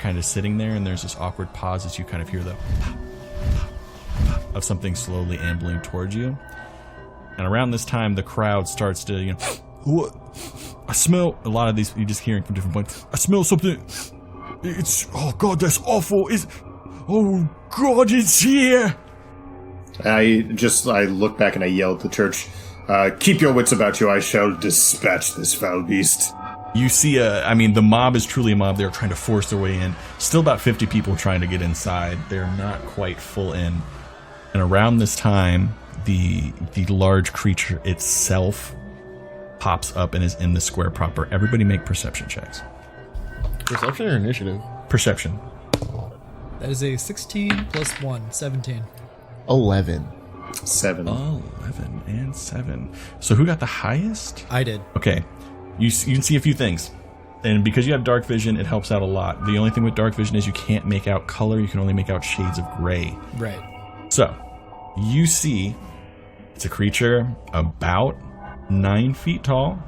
kind of sitting there, and there's this awkward pause as you kind of hear the pop, pop, pop of something slowly ambling towards you. And around this time, the crowd starts to, what? I smell, a lot of these, you're just hearing from different points. I smell something. Oh God, that's awful. Oh God, it's here. I look back and I yell at the church, keep your wits about you, I shall dispatch this foul beast. You see the mob is truly a mob. They're trying to force their way in. Still about 50 people trying to get inside. They're not quite full in. And around this time, the large creature itself pops up and is in the square proper. Everybody make perception checks. Perception or initiative? Perception. That is a 16 plus 1, 17. 11. 7. 11 and 7. So who got the highest? I did. Okay. You can see a few things. And because you have dark vision, it helps out a lot. The only thing with dark vision is you can't make out color. You can only make out shades of gray. Right. So, you see it's a creature about 9 feet tall.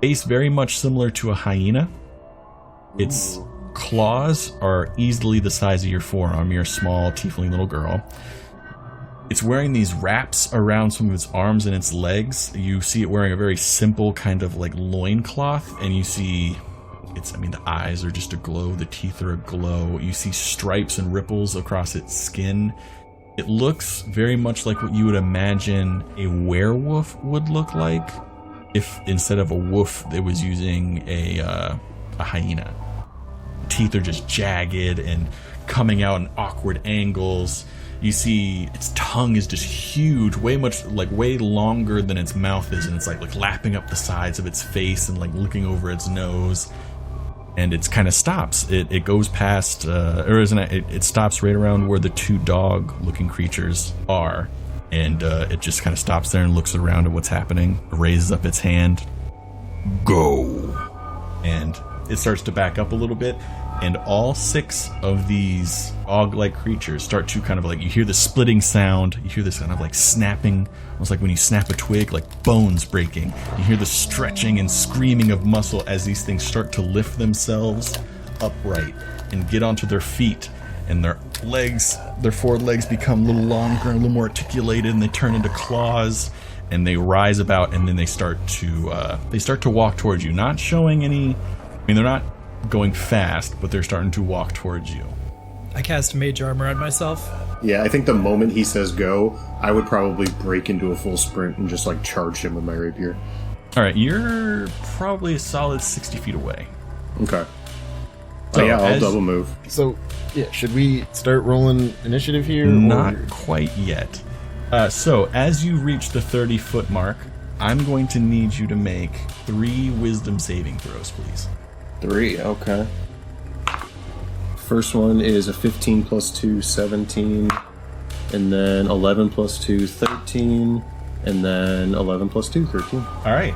Face very much similar to a hyena. Its claws are easily the size of your forearm. You're a small, tiefling little girl. It's wearing these wraps around some of its arms and its legs. You see it wearing a very simple kind of like loincloth, and you see the eyes are just aglow, the teeth are aglow. You see stripes and ripples across its skin. It looks very much like what you would imagine a werewolf would look like if instead of a wolf, it was using a hyena. Teeth are just jagged and coming out in awkward angles. You see its tongue is just huge, way longer than its mouth is, and it's like lapping up the sides of its face and like looking over its nose. And it kind of stops. It goes past, it stops right around where the 2 dog-looking creatures are, and it just kind of stops there and looks around at what's happening. Raises up its hand. Go. And it starts to back up a little bit. And all 6 of these dog-like creatures start to kind of like, you hear the splitting sound, you hear this kind of like snapping, almost like when you snap a twig, like bones breaking. You hear the stretching and screaming of muscle as these things start to lift themselves upright and get onto their feet. And their forward legs become a little longer and a little more articulated, and they turn into claws, and they rise about, and then they start to walk towards you. Not showing any, they're not going fast, but they're starting to walk towards you. I cast mage armor on myself. Yeah, I think the moment he says go, I would probably break into a full sprint and just like charge him with my rapier. Alright, you're probably a solid 60 feet away. Okay. So yeah, I'll double move. So, yeah, should we start rolling initiative here? Not quite yet. So, as you reach the 30-foot mark, I'm going to need you to make 3 wisdom saving throws, please. 3, okay. First one is a 15 plus 2, 17. And then 11 plus 2, 13. And then 11 plus 2, 13. Alright,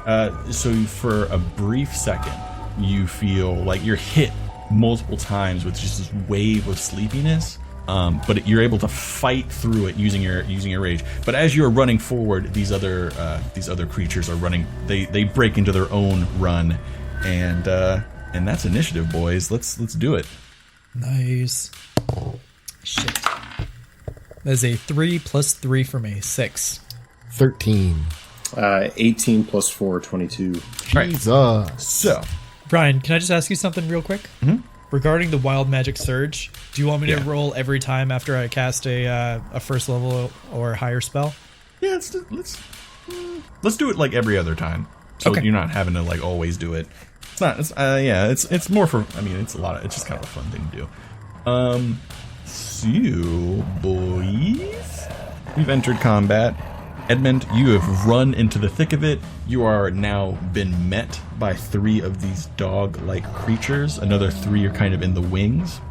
so for a brief second, you feel like you're hit multiple times with just this wave of sleepiness. But you're able to fight through it using your rage. But as you're running forward, these other creatures are running. They break into their own run, and that's initiative, boys. Let's do it. Nice. Shit. That is a 3 plus 3 for me. 6. 13. 18 plus 4, 22. Jesus. So, Brian, can I just ask you something real quick? Mm-hmm. Regarding the wild magic surge, do you want me to roll every time after I cast a first level or higher spell? Yeah, let's do it like every other time. So Okay. you're not having to like always do it. It's not. It's more for. It's a lot of. It's just kind of a fun thing to do. So boys, we've entered combat. Edmund, you have run into the thick of it. You are now been met by 3 of these dog-like creatures. Another 3 are kind of in the wings.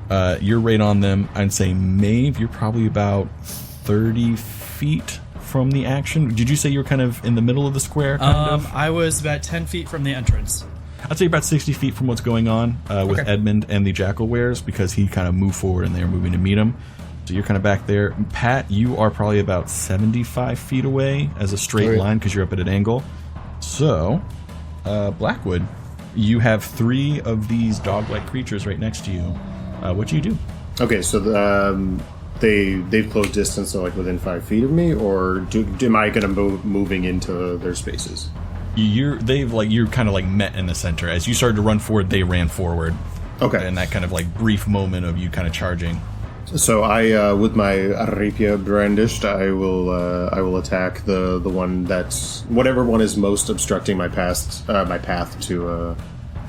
You're right on them. I'd say, Maeve, you're probably about 30 feet from the action. Did you say you were kind of in the middle of the square? I was about 10 feet from the entrance. I'd say about 60 feet from what's going on with Edmund and the Jackal Wares, because he kind of moved forward and they're moving to meet him. So you're kind of back there. Pat, you are probably about 75 feet away as a straight line because you're up at an angle. So, Blackwood, You have 3 of these dog-like creatures right next to you. What do you do? Okay, so they've closed distance, so like within 5 feet of me, or am I going to moving into their spaces? You're kind of like met in the center. As you started to run forward, they ran forward. Okay. And that kind of like brief moment of you kind of charging. So I, with my rapier brandished, I will attack the one that's whatever one is most obstructing my path to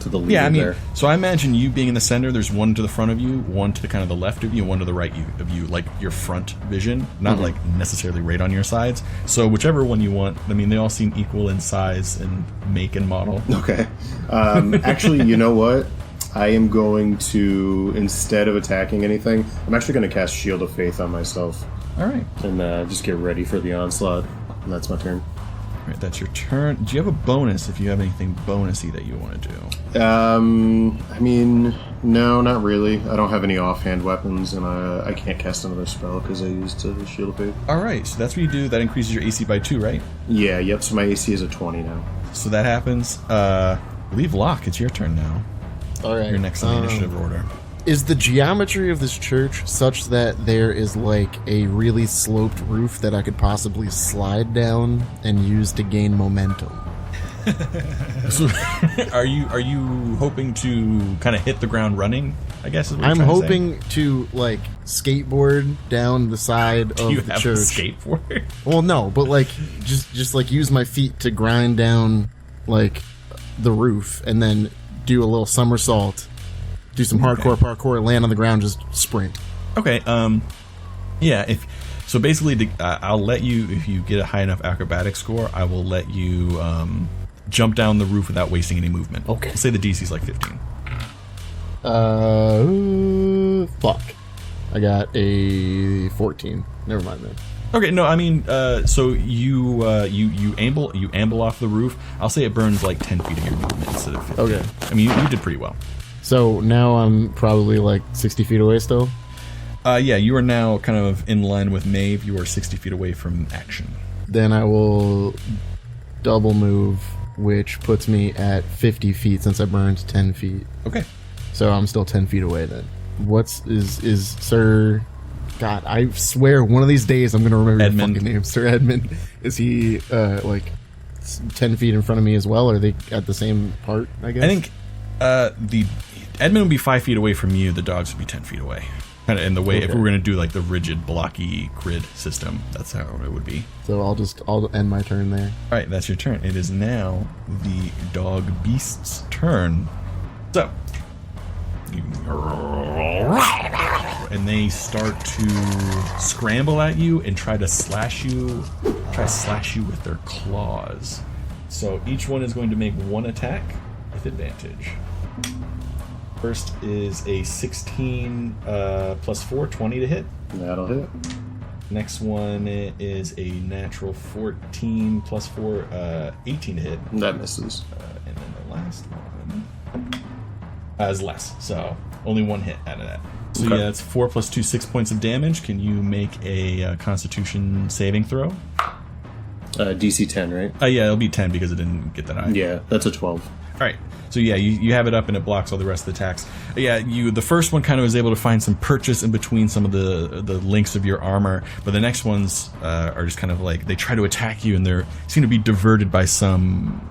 the leader. Yeah, I mean, there. so I imagine you being in the center. There's one to the front of you, one to kind of the left of you, and one to the right of you, like your front vision, not like necessarily right on your sides. So whichever one you want. I mean, they all seem equal in size and make and model. Okay. Actually, you know what? I am going to, instead of attacking anything, I'm actually going to cast Shield of Faith on myself. All right. And just get ready for the onslaught. And that's my turn. All right, that's your turn. Do you have a bonus if you have anything bonusy that you want to do? I mean, no, not really. I don't have any offhand weapons, and I can't cast another spell because I used Shield of Faith. All right, so that's what you do. That increases your AC by 2, right? Yeah, yep, so my AC is a 20 now. So that happens. Leave Locke. It's your turn now. All right. You're next on the initiative order. Is the geometry of this church such that there is like a really sloped roof that I could possibly slide down and use to gain momentum? So, are you hoping to kind of hit the ground running? I guess is what I'm you're trying hoping to like skateboard down the side of you the have church. a skateboard? Well, no, but like just like use my feet to grind down like the roof and then do a little somersault, do some hardcore parkour, land on the ground, just sprint. Okay. Yeah. So basically, I'll let you, if you get a high enough acrobatic score, I will let you jump down the roof without wasting any movement. Okay. Say the DC's like 15. Fuck. I got a 14. Never mind then. Okay, no, I mean, so you amble off the roof. I'll say it burns like 10 feet of your movement instead of 15. Okay. I mean, you did pretty well. So now I'm probably like 60 feet away still? Yeah, you are now kind of in line with Maeve. You are 60 feet away from action. Then I will double move, which puts me at 50 feet since I burned 10 feet. Okay. So I'm still 10 feet away then. Is Sir... God, I swear one of these days I'm going to remember Edmund. your fucking name. Sir Edmund. Is he, like, 10 feet in front of me as well? Or are they at the same part, I guess? I think the Edmund would be 5 feet away from you. The dogs would be 10 feet away. Kind of in the way, if we were going to do like the rigid, blocky grid system, that's how it would be. So I'll end my turn there. All right, that's your turn. It is now the dog beast's turn. So, and they start to scramble at you and try to slash you with their claws. So each one is going to make one attack with advantage. First is a 16 plus 4, 20 to hit. That'll hit. Next one is a natural 14 plus 4, 18 to hit. That misses. And then the last one is less, so only one hit out of that. So Okay. yeah, it's 4 plus 2, 6 points of damage. Can you make a Constitution saving throw? DC 10, right? Yeah, it'll be 10 because it didn't get that high. Yeah, that's a 12. All right. So yeah, you have it up and it blocks all the rest of the attacks. Yeah, the first one kind of was able to find some purchase in between some of the links of your armor, but the next ones are just kind of like they try to attack you and they seem to be diverted by some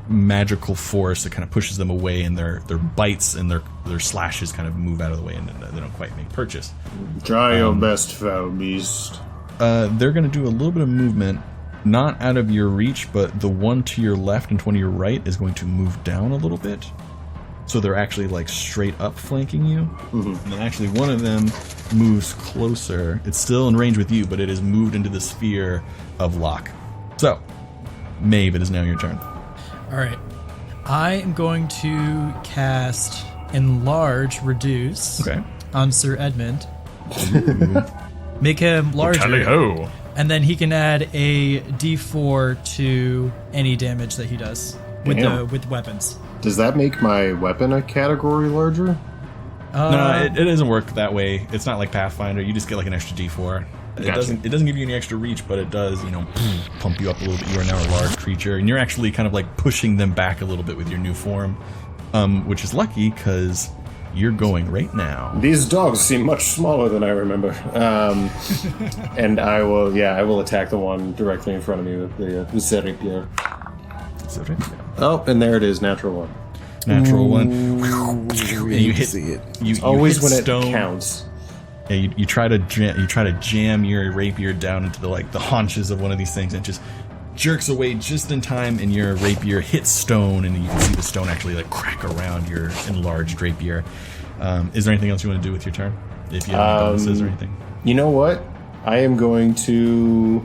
magical force that kind of pushes them away, and their bites and their slashes kind of move out of the way and they don't quite make purchase. Try your best, foul beast. They're going to do a little bit of movement. Not out of your reach, but the one to your left and one to your right is going to move down a little bit. So they're actually like straight up flanking you. Mm-hmm. And then actually one of them moves closer. It's still in range with you, but it has moved into the sphere of Locke. So, Maeve, it is now your turn. All right. I am going to cast Enlarge Reduce on Sir Edmund. Make him larger. Tally-ho. And then he can add a d4 to any damage that he does with weapons. Does that make my weapon a category larger? No, it doesn't work that way. It's not like Pathfinder. You just get like an extra d4. Gotcha. It doesn't give you any extra reach, but it does, pump you up a little bit. You are now a large creature, and you're actually kind of like pushing them back a little bit with your new form. which is lucky because you're going right now. These dogs seem much smaller than I remember. And I will attack the one directly in front of me with the Seripier. Oh, and there it is, natural one. Natural one. And you hit it. You always hit when stone. It counts. Yeah, you try to jam your rapier down into the haunches of one of these things, and it just jerks away just in time, and your rapier hits stone, and you can see the stone actually crack around your enlarged rapier. Is there anything else you want to do with your turn? If you have any bonuses or anything? You know what? I'm going to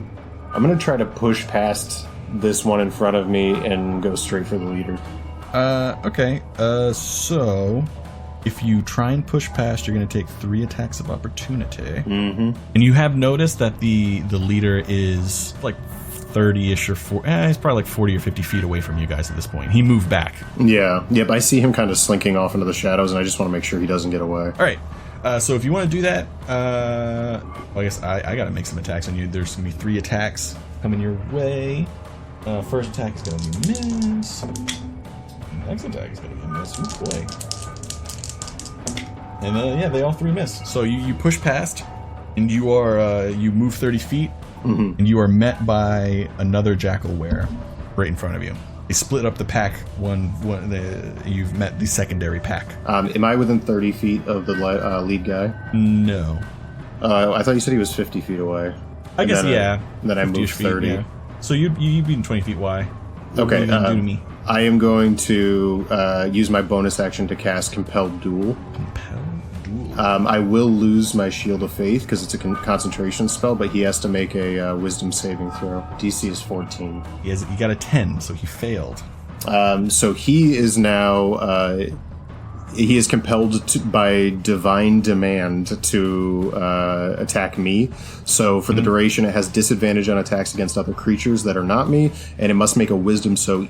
try to push past this one in front of me and go straight for the leader. Okay. So if you try and push past, you're going to take 3 attacks of opportunity. Mm-hmm. And you have noticed that the leader is 30-ish or 40. He's probably 40 or 50 feet away from you guys at this point. He moved back. Yeah. Yep. I see him kind of slinking off into the shadows, and I just want to make sure he doesn't get away. All right. So if you want to do that, I guess I got to make some attacks on you. There's going to be 3 attacks coming your way. First attack is going to be miss. Next attack is going to be miss. Oh boy. And they all 3 miss. So you push past, and you move 30 feet, and you are met by another jackal were right in front of you. They split up the pack. You've met the secondary pack. Am I within 30 feet of the lead guy? No. I thought you said he was 50 feet away. I guess, yeah. And then I moved 30. Yeah. So you'd be 20 feet wide. Okay. What are you gonna do to me? I am going to use my bonus action to cast Compelled Duel. Compelled Duel? I will lose my Shield of Faith because it's a concentration spell, but he has to make a Wisdom saving throw. DC is 14. He got a 10, so he failed. So he is now... he is compelled by divine demand to attack me. So for the duration, it has disadvantage on attacks against other creatures that are not me, and it must make a wisdom saving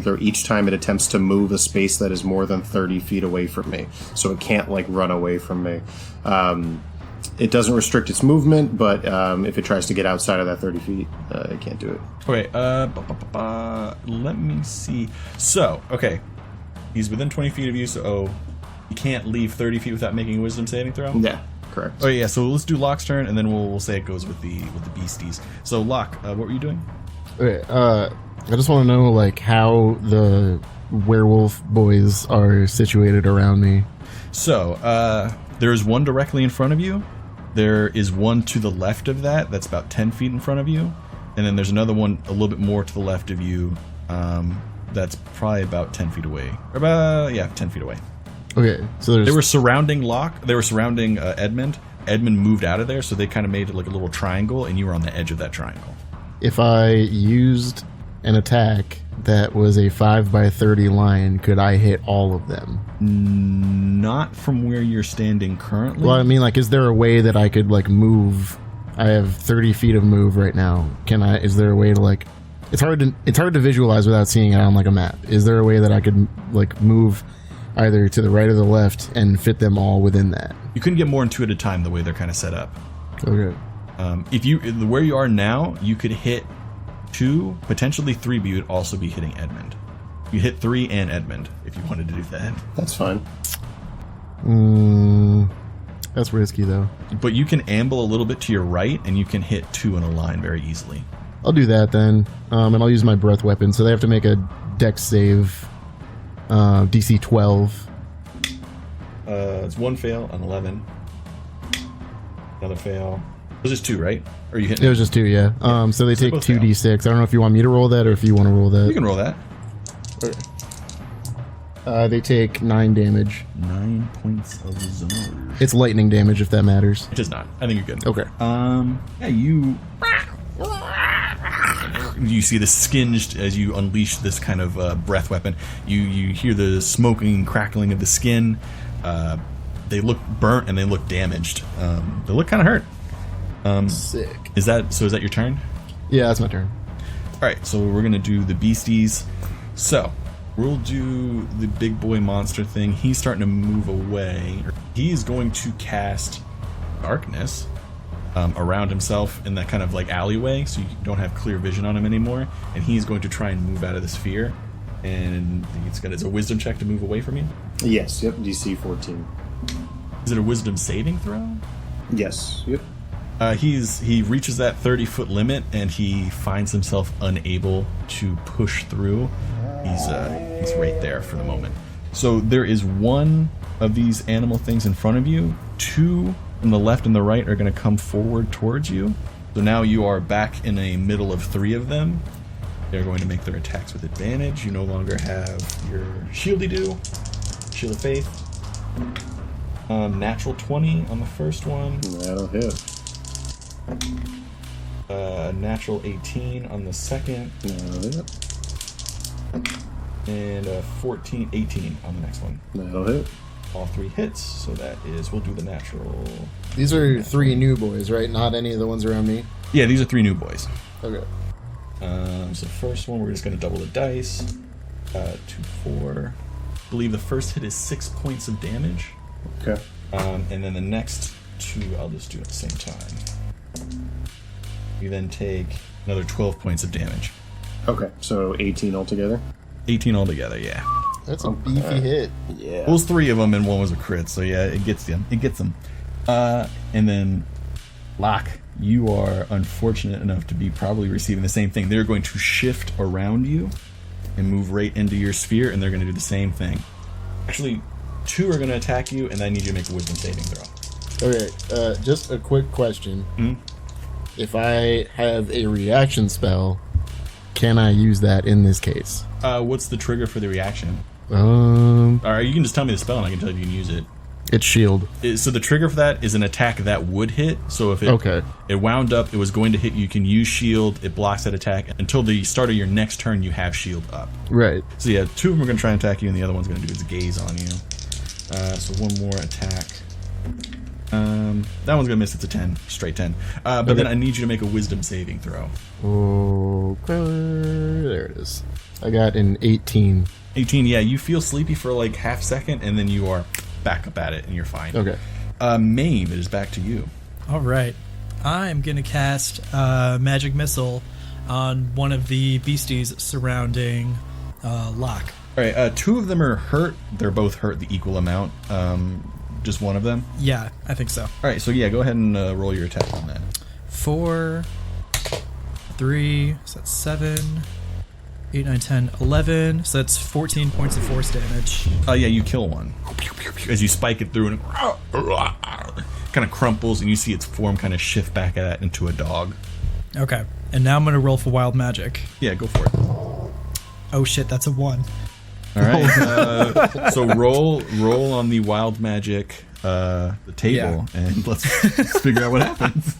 throw each time it attempts to move a space that is more than 30 feet away from me. So it can't run away from me. It doesn't restrict its movement, but if it tries to get outside of that 30 feet, it can't do it. Okay. Let me see. So okay. He's within 20 feet of you, so you can't leave 30 feet without making a wisdom saving throw? Yeah, correct. Oh, yeah, so let's do Locke's turn, and then we'll say it goes with the beasties. So, Locke, what were you doing? Okay, I just want to know, how the werewolf boys are situated around me. So, there is one directly in front of you. There is one to the left of that's about 10 feet in front of you. And then there's another one a little bit more to the left of you, that's probably about 10 feet away. 10 feet away. Okay, so they were surrounding Locke. They were surrounding Edmund. Edmund moved out of there, so they kind of made it like a little triangle, and you were on the edge of that triangle. If I used an attack that was a 5x30 line, could I hit all of them? Not from where you're standing currently. Well, I mean, is there a way that I could move? I have 30 feet of move right now. Is there a way to It's hard to visualize without seeing it on a map. Is there a way that I could move either to the right or the left and fit them all within that? You couldn't get more than 2 at a time the way they're kind of set up. Okay. Where you are now, you could hit 2, potentially 3, but you would also be hitting Edmund. You hit 3 and Edmund if you wanted to do that. That's fine. That's risky though. But you can amble a little bit to your right, and you can hit 2 in a line very easily. I'll do that then, and I'll use my breath weapon. So they have to make a dex save, DC 12. It's 1 fail, an 11. Another fail. It was just 2, right? Or you hit? It was just 2, yeah. So they take 2d6. I don't know if you want me to roll that or if you want to roll that. You can roll that. They take 9 damage. 9 points of zone. It's lightning damage, if that matters. It does not. I think you're good. Okay. You see the singed as you unleash this kind of breath weapon. You hear the smoking and crackling of the skin. They look burnt and they look damaged. They look kind of hurt. Sick. Is that your turn? Yeah, that's my turn. All right, so we're gonna do the beasties. So we'll do the big boy monster thing. He's starting to move away. He's going to cast darkness around himself in that kind of alleyway, so you don't have clear vision on him anymore, and he's going to try and move out of the sphere. And it's a wisdom check to move away from you? Yes, yep, DC 14. Is it a wisdom saving throw? Yes, yep. He reaches that 30-foot limit, and he finds himself unable to push through. He's right there for the moment. So there is one of these animal things in front of you. Two on the left and the right are going to come forward towards you. So now you are back in a middle of three of them. They're going to make their attacks with advantage. You no longer have your shieldy do, shield of faith. Natural 20 on the first one. That'll hit. Natural 18 on the second. That'll hit. And 18 on the next one. That'll hit. All three hits, so that is, we'll do the natural. These are three new boys, right? Not any of the ones around me? Yeah, these are three new boys. Okay. So first one, we're just going to double the dice. 2, 4. I believe the first hit is 6 points of damage. Okay. And then the next two, I'll just do at the same time. You then take another 12 points of damage. Okay, so 18 altogether? 18 altogether, yeah. That's a beefy hit. Yeah. Well, it was 3 of them and 1 was a crit, so yeah, it gets them. It gets them. And then, Locke, you are unfortunate enough to be probably receiving the same thing. They're going to shift around you and move right into your sphere, and they're going to do the same thing. Actually, 2 are going to attack you, and I need you to make a wisdom saving throw. Okay, just a quick question. Mm-hmm. If I have a reaction spell, can I use that in this case? What's the trigger for the reaction? Alright, You can just tell me the spell, and I can tell you can use it. it's shield. So the trigger for that is an attack that would hit. So if it wound up, it was going to hit, you can use shield. It blocks that attack until the start of your next turn. You have shield up. Right. So yeah, 2 of them are going to try and attack you, and the other one's going to do his gaze on you. So 1 more attack. That one's going to miss. It's a 10, straight 10. But then I need you to make a wisdom saving throw. Okay, there it is. I got an 18. 18. Yeah, you feel sleepy for like half second, and then you are back up at it, and you're fine. Okay. Maeve, it is back to you. All right. I'm going to cast Magic Missile on one of the beasties surrounding Locke. All right, 2 of them are hurt. They're both hurt the equal amount. Just one of them? Yeah, I think so. All right, so yeah, go ahead and roll your attack on that. 4, 3, so that's 7, 8, 9, 10, 11. So that's 14 points of force damage. Yeah, you kill one. As you spike it through, and it kind of crumples, and you see its form kind of shift back at that into a dog. Okay, and now I'm going to roll for Wild Magic. Yeah, go for it. Oh shit, that's a 1. All right, so roll on the wild magic the table, and let's figure out what happens.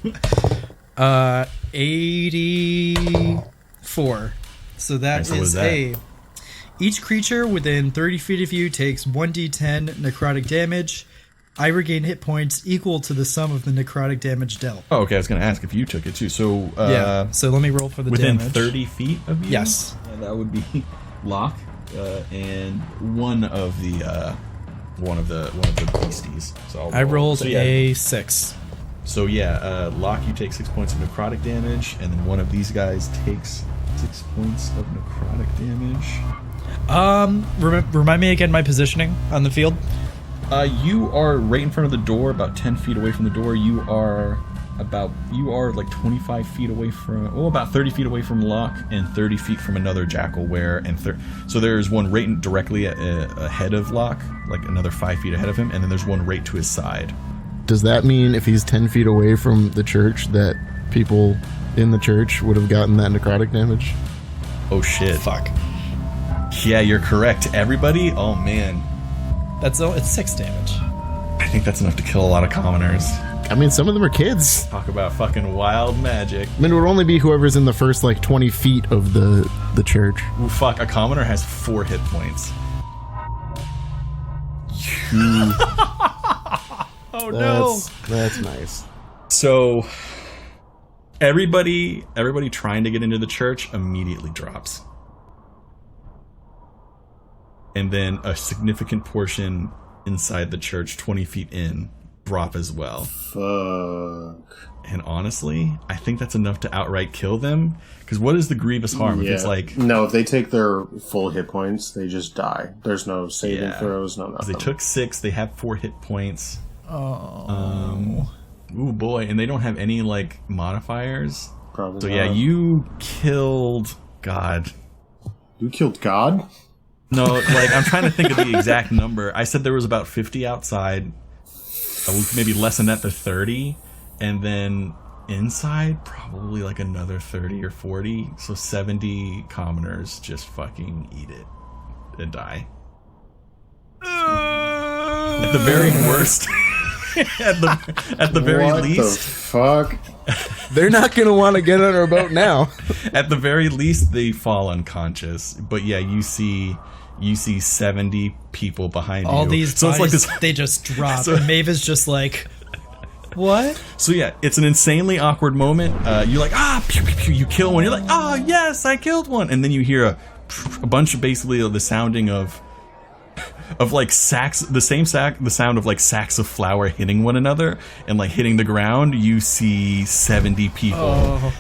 84. So that is each creature within 30 feet of you takes 1d10 necrotic damage. I regain hit points equal to the sum of the necrotic damage dealt. Oh, okay, I was going to ask if you took it too. So so let me roll for the within damage. 30 feet of you? Yes. That would be Locke. And one of the beasties. So I rolled a 6. So yeah, Locke, you take 6 points of necrotic damage, and then one of these guys takes 6 points of necrotic damage. Remind me again my positioning on the field. You are right in front of the door, about 10 feet away from the door. You are like 25 feet away from, about 30 feet away from Locke, and 30 feet from another jackal where, so there's one right directly ahead of Locke, like another 5 feet ahead of him, and then there's one right to his side. Does that mean if he's 10 feet away from the church that people in the church would have gotten that necrotic damage? Oh shit. Fuck. Yeah, you're correct. Everybody? Oh man. It's 6 damage. I think that's enough to kill a lot of commoners. I mean, some of them are kids. Talk about fucking wild magic. I mean, it would only be whoever's in the first, 20 feet of the church. Ooh, fuck, a commoner has 4 hit points. Oh no. That's nice. So, everybody trying to get into the church immediately drops. And then a significant portion inside the church, 20 feet in, drop as well. Fuck. And honestly, I think that's enough to outright kill them. Because what is the grievous harm? If it's like... No, if they take their full hit points, they just die. There's no saving throws, no nothing. They took 6, they have 4 hit points. Oh. Ooh, boy. And they don't have any, like, modifiers. Probably So, not. yeah, you killed... God. You killed God? No, like, I'm trying to think of the exact number. I said there was about 50 outside. Maybe less than that, to 30. And then inside, probably like another 30 or 40. So 70 commoners just fucking eat it and die. At the very worst. at the very least. What the fuck? They're not gonna want to get on our boat now. At the very least, they fall unconscious. But yeah, you see 70 people behind you. All these so bodies, it's like this, they just drop. So- and Maeve is just like, what? So yeah, it's an insanely awkward moment. You're like, pew, pew, pew, you kill one. You're like, yes, I killed one. And then you hear a bunch of basically the sounding of like sacks, the sound of like sacks of flour hitting one another and like hitting the ground. You see 70 people.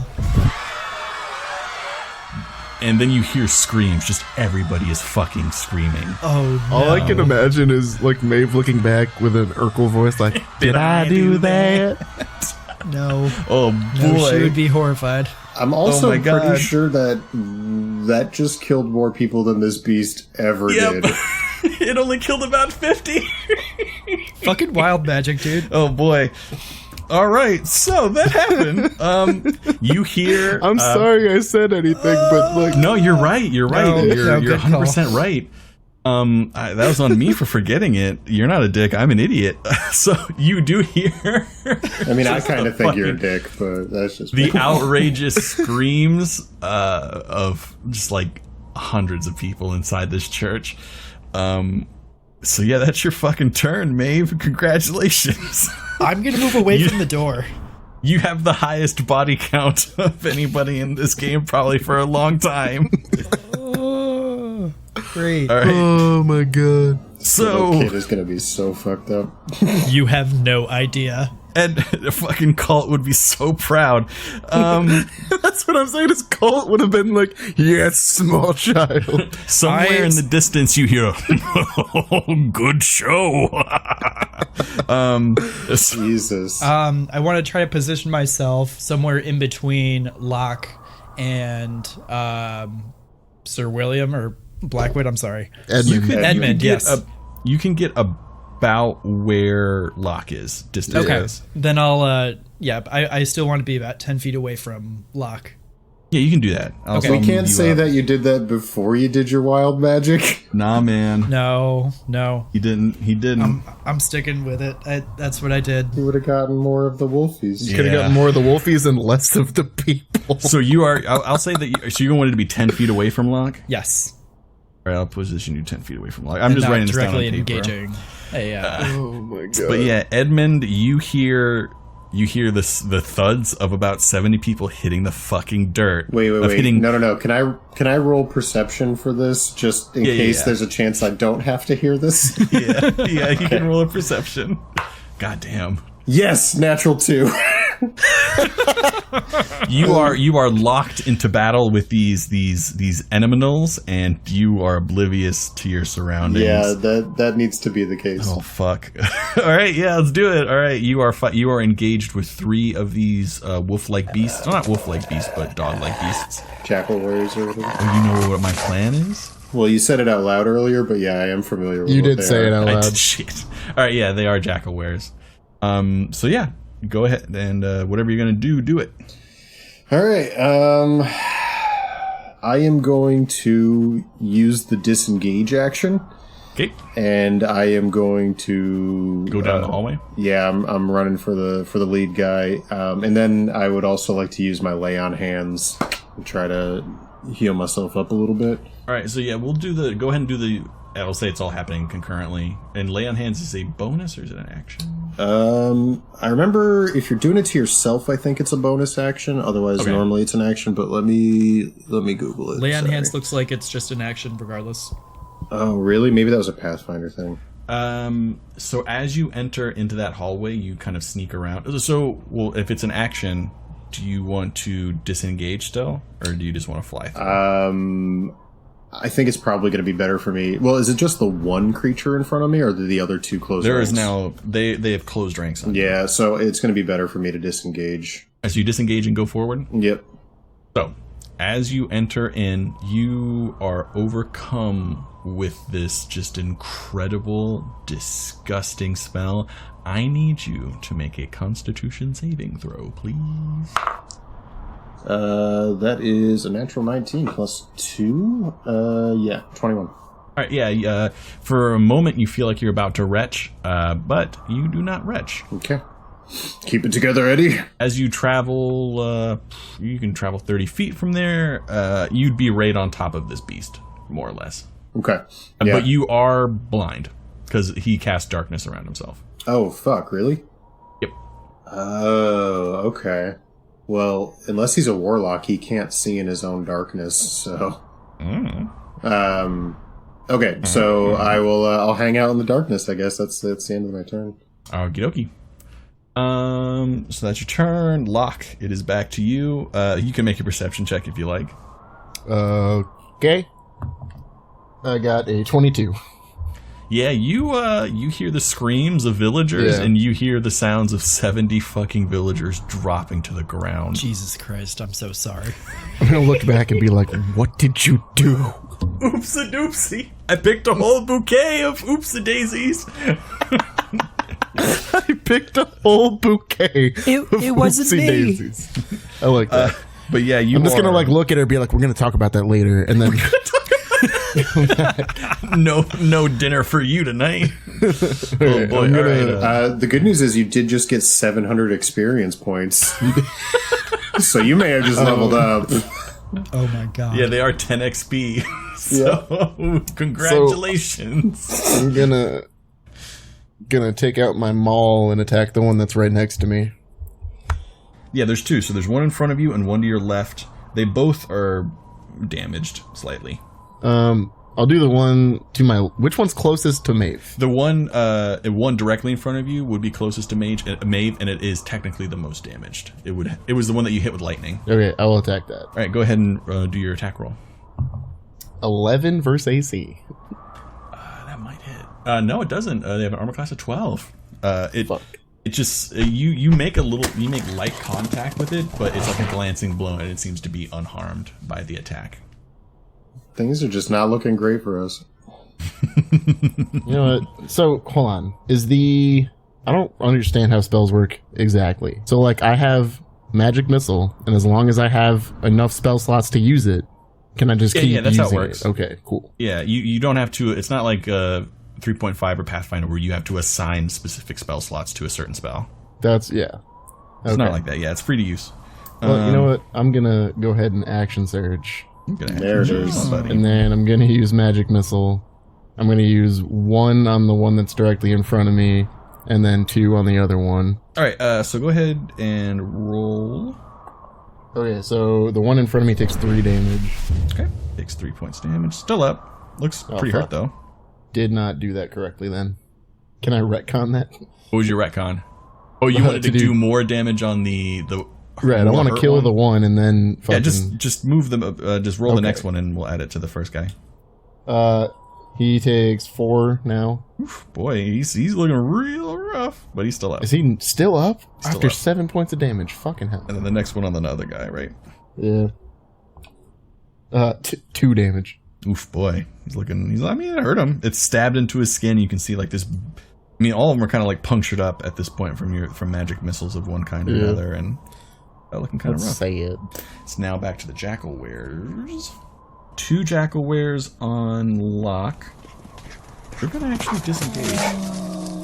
And then you hear screams. Just everybody is fucking screaming. Oh, no. All I can imagine is like Maeve looking back with an Urkel voice, like, "Did I do that?" No. Oh No, boy. she would be horrified. I'm also my God. pretty sure that just killed more people than this beast ever Yep. did. It only killed about 50. Fucking wild magic, dude. Oh boy. All right, so that happened. You hear. I'm sorry I said anything, but like, No, you're right. You're right. No, you're good call. 100% right. That was on me for forgetting it. You're not a dick. I'm an idiot. So you do hear. I mean, I just kind the of think you're a fucking- dick, but that's just The me. outrageous screams of just like hundreds of people inside this church. So yeah, that's your fucking turn, Maeve. Congratulations. I'm gonna move away from the door. You have the highest body count of anybody in this game probably for a long time. Oh, great. All right. oh my god. Little So kid is gonna be so fucked up. You have no idea. and the fucking cult would be so proud. That's what I'm saying. His cult would have been like, "Yes, small child." Somewhere in the distance you hear good show. Jesus. I want to try to position myself somewhere in between Locke and Sir William or Blackwood. I'm sorry. Edmund. Edmund, yes. You can get about where Locke is distance. Okay. wise. Then I'll, I still want to be about 10 feet away from Locke. Yeah, you can do that. Okay. We can't say that you did that before you did your wild magic. Nah, man. No. He didn't. I'm sticking with it. That's what I did. You would have gotten more of the wolfies. Could have gotten more of the wolfies and less of the people. So you are. I'll say that. So you wanted to be 10 feet away from Locke. Yes. All right, I'll position you 10 feet away from Locke. I'm And just not writing this down on directly paper. engaging. Oh my god. But yeah, Edmund, you hear the thuds of about 70 people hitting the fucking dirt. Wait. Hitting, No. Can I roll perception for this, just in case yeah. there's a chance I don't have to hear this? yeah, you can roll a perception. God damn. Yes, natural 2. You are locked into battle with these animals, and you are oblivious to your surroundings. Yeah, that needs to be the case. Oh fuck! All right, yeah, let's do it. All right, you are engaged with 3 of these wolf-like beasts. Well, not wolf-like beasts, but dog-like beasts. Jackal warriors or whatever. Oh, you know what my plan is? Well, you said it out loud earlier, but yeah, I am familiar with You what did they say are. it out I loud. did shit. All right, yeah, they are jackal wares. So yeah, go ahead and whatever you're gonna do it. All right. I am going to use the disengage action, Okay, and I am going to go down the hallway. Yeah, I'm running for the lead guy, and then I would also like to use my lay on hands and try to heal myself up a little bit. All right, so yeah, we'll do the. Go ahead and do the. I'll say it's all happening concurrently. And lay on hands is a bonus or is it an action? I remember if you're doing it to yourself, I think it's a bonus action. Otherwise, Okay. normally it's an action. But let me Google it. Lay on Sorry. hands looks like it's just an action regardless. Oh, really? Maybe that was a Pathfinder thing. So as you enter into that hallway, you kind of sneak around. So, well, if it's an action, do you want to disengage still, or do you just want to fly through? I think it's probably going to be better for me. Well, is it just the one creature in front of me, or do the other two close ranks? There is now, they have closed ranks on you. Yeah, so it's going to be better for me to disengage. As you disengage and go forward? Yep. So, as you enter in, you are overcome with this just incredible, disgusting smell. I need you to make a Constitution saving throw, please. That is a natural 19 plus 2. Yeah, 21. All right, yeah. For a moment, you feel like you're about to retch, but you do not retch. Okay. Keep it together, Eddie. As you travel, you can travel 30 feet from there. You'd be right on top of this beast, more or less. Okay. Yeah. But you are blind, because he cast darkness around himself. Oh, fuck, really? Yep. Oh, okay. Well, unless he's a warlock, he can't see in his own darkness, so... Okay, so I'll hang out in the darkness, I guess. That's the end of my turn. Okie dokie. So that's your turn. Locke, it is back to you. You can make a perception check if you like. Okay. I got a 22. Yeah, you hear the screams of villagers, and you hear the sounds of 70 fucking villagers dropping to the ground. Jesus Christ, I'm so sorry. I'm gonna look back and be like, what did you do? Oopsie-doopsie. I picked a whole bouquet of oopsie-daisies. I picked a whole bouquet. It wasn't me. Daisies. I like that. But yeah, I'm just gonna like look at her and be like, we're gonna talk about that later, and then no dinner for you tonight. Oh boy! All right. The good news is you did just get 700 experience points, so you may have just leveled up. Oh my god! Yeah, they are 10 XP. So congratulations! So I'm gonna take out my maul and attack the one that's right next to me. Yeah, there's two. So there's one in front of you and one to your left. They both are damaged slightly. I'll do the one to my... Which one's closest to Maeve? The one directly in front of you would be closest to Maeve, and it is technically the most damaged. It was the one that you hit with lightning. Okay, I will attack that. All right, go ahead and do your attack roll. 11 versus AC. That might hit. No, it doesn't. They have an armor class of 12. Fuck. It just you make light contact with it, but it's like a glancing blow, and it seems to be unharmed by the attack. Things are just not looking great for us. You know what? So, hold on. I don't understand how spells work exactly. So, like, I have Magic Missile, and as long as I have enough spell slots to use it, can I just keep using it? Yeah, that's how it works. Okay, cool. Yeah, you don't have to... It's not like 3.5 or Pathfinder where you have to assign specific spell slots to a certain spell. Yeah. It's not like that. Yeah, it's free to use. Well, you know what? I'm going to go ahead and Action Surge. There it is. And then I'm going to use Magic Missile. I'm going to use 1 on the one that's directly in front of me, and then 2 on the other one. All right, so go ahead and roll. Okay, so the one in front of me takes 3 damage. Okay, takes 3 points damage. Still up. Looks pretty hurt, though. Did not do that correctly, then. Can I retcon that? What was your retcon? Oh, you wanted to do more damage on the right, I want to kill the one and then fucking... Yeah, just move them, just roll the next one and we'll add it to the first guy. He takes 4 now. Oof, boy, he's looking real rough, but he's still up. Is he still up? Still After up. 7 points of damage, fucking hell. And then the next one on the other guy, right? Yeah. 2 damage. Oof, boy. I mean, it hurt him. It's stabbed into his skin. You can see like this... I mean, all of them are kind of like punctured up at this point from magic missiles of one kind or another, and... looking kind of rough. Sad. It's now back to the jackal wares. 2 jackal wares on Locke. They're gonna actually disengage.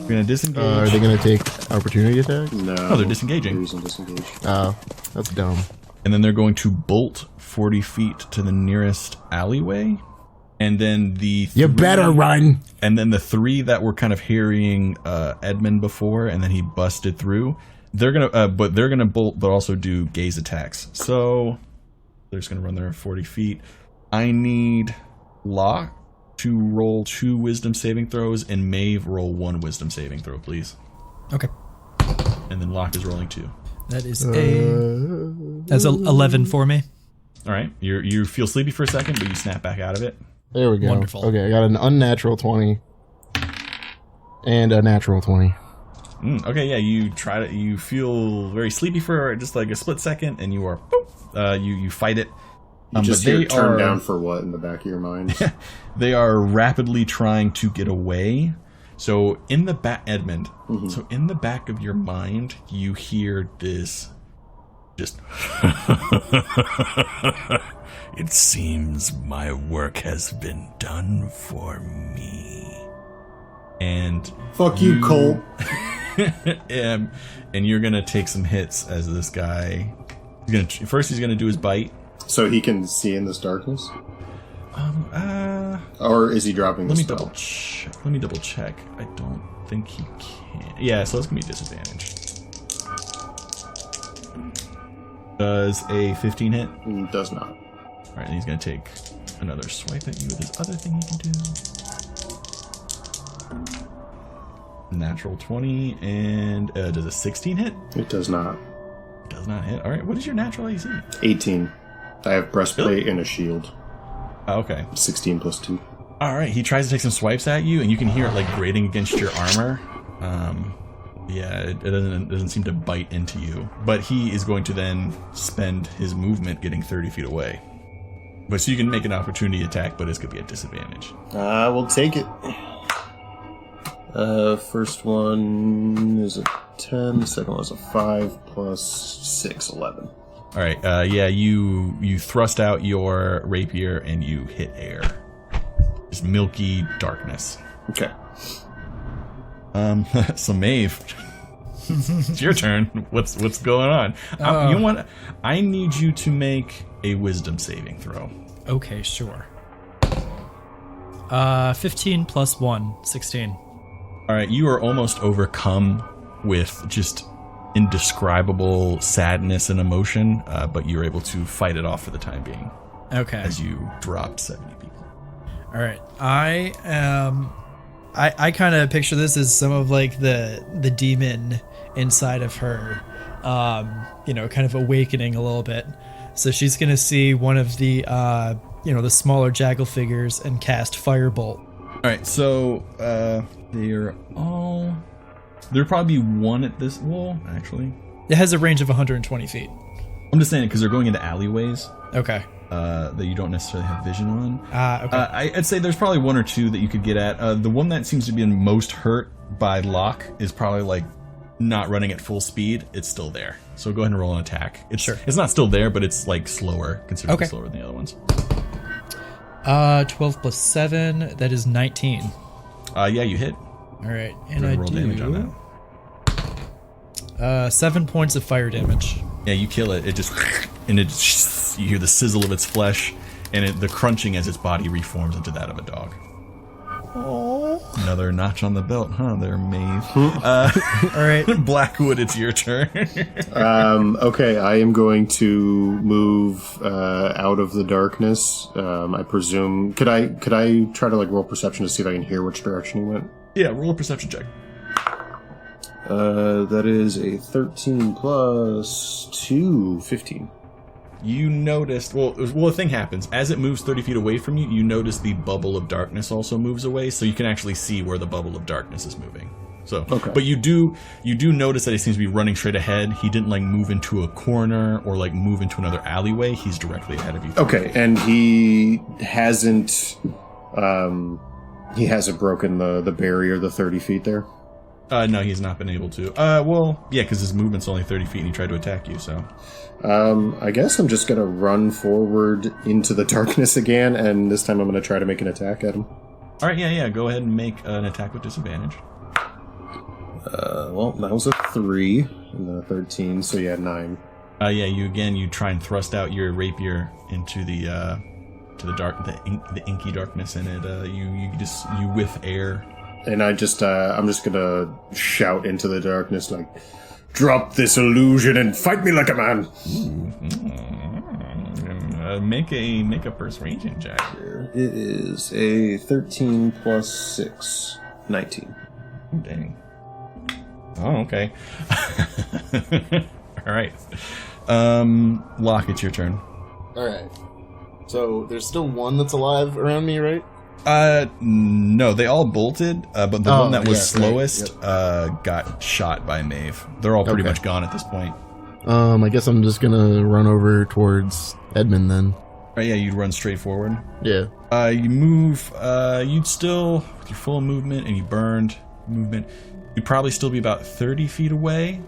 We're gonna disengage. Are they gonna take opportunity attack? No. Oh, they're disengaging. Disengage. Oh, that's dumb. And then they're going to bolt 40 feet to the nearest alleyway. And then You better run! And then the 3 that were kind of harrying Edmund before, and then he busted through. They're gonna bolt, but also do gaze attacks. So they're just gonna run there 40 feet. I need Locke to roll 2 wisdom saving throws, and Maeve roll 1 wisdom saving throw, please. Okay. And then Locke is rolling 2. That is that's 11 for me. All right. You feel sleepy for a second, but you snap back out of it. There we go. Wonderful. Okay, I got an unnatural 20 and a natural 20. Okay, yeah, you feel very sleepy for just like a split second, and you are, you fight it. You just hear turn down for what in the back of your mind? They are rapidly trying to get away. So in the back, Edmund, so in the back of your mind, you hear this just, it seems my work has been done for me. And fuck you, Cole. and you're gonna take some hits as this guy. He's gonna do his bite. So he can see in this darkness? Or is he dropping the spell? Let me double check. I don't think he can. Yeah, so that's gonna be a disadvantage. Does a 15 hit? Does not. Alright, and he's gonna take another swipe at you with his other thing he can do. Natural 20, and does a 16 hit? It does not. Does not hit. Alright, what is your natural AC? 18. I have breastplate and a shield. Oh, okay. 16 plus 2. Alright, he tries to take some swipes at you, and you can hear it like grating against your armor. Yeah, it doesn't seem to bite into you. But he is going to then spend his movement getting 30 feet away. But so you can make an opportunity attack, but it's going to be a disadvantage. I will take it. First one is a 10, the second one is a 5, plus 6, 11. Alright, yeah, you thrust out your rapier and you hit air. Just milky darkness. Okay. So Maeve, it's your turn. What's going on? You know what? I need you to make a wisdom saving throw. Okay, sure. 15 plus 1, 16. All right, you are almost overcome with just indescribable sadness and emotion, but you're able to fight it off for the time being. Okay. As you dropped 70 people. All right, I kind of picture this as some of like the demon inside of her, kind of awakening a little bit. So she's gonna see one of the, the smaller jackal figures and cast Firebolt. All right, so there'll probably be one at this wall. Actually, it has a range of 120 feet. I'm just saying because they're going into alleyways. Okay. That you don't necessarily have vision on. Okay. I'd say there's probably one or two that you could get at. The one that seems to be most hurt by Locke is probably like not running at full speed. It's still there. So go ahead and roll an attack. It's not still there, but it's like slower, considerably slower than the other ones. 12 plus 7, that is 19. Yeah, you hit. All right, and I roll damage on that. 7 points of fire damage. Yeah, you kill it. It just you hear the sizzle of its flesh, and the crunching as its body reforms into that of a dog. Aww. Another notch on the belt, huh? There, Maeve. All right, Blackwood, it's your turn. Okay, I am going to move out of the darkness. I presume. Could I try to like roll perception to see if I can hear which direction he went? Yeah, roll a perception check. That is a 13 plus 2, 15. You noticed, well, a thing happens. As it moves 30 feet away from you, you notice the bubble of darkness also moves away, so you can actually see where the bubble of darkness is moving. So, okay. But you do notice that he seems to be running straight ahead. He didn't like move into a corner or like move into another alleyway. He's directly ahead of you. Okay, and he hasn't broken the barrier, the 30 feet there? No, he's not been able to. Well, yeah, because his movement's only 30 feet and he tried to attack you, so. I guess I'm just going to run forward into the darkness again, and this time I'm going to try to make an attack at him. All right, yeah, go ahead and make an attack with disadvantage. Well, that was a 3 and a 13, so yeah, 9. Yeah, you try and thrust out your rapier into the inky darkness in it. You whiff air. And I'm just gonna shout into the darkness like, "Drop this illusion and fight me like a man." Make a persuasion check. It is a 13 plus 6, 19. Oh, dang. Oh, okay. All right. Locke, it's your turn. All right. So there's still one that's alive around me, right? No, they all bolted, but the one that was slowest right. got shot by Maeve. They're all pretty much gone at this point. I guess I'm just gonna run over towards Edmund then. Oh, yeah, you'd run straight forward. Yeah. You move, you'd still, with your full movement, and you burned movement, you'd probably still be about 30 feet away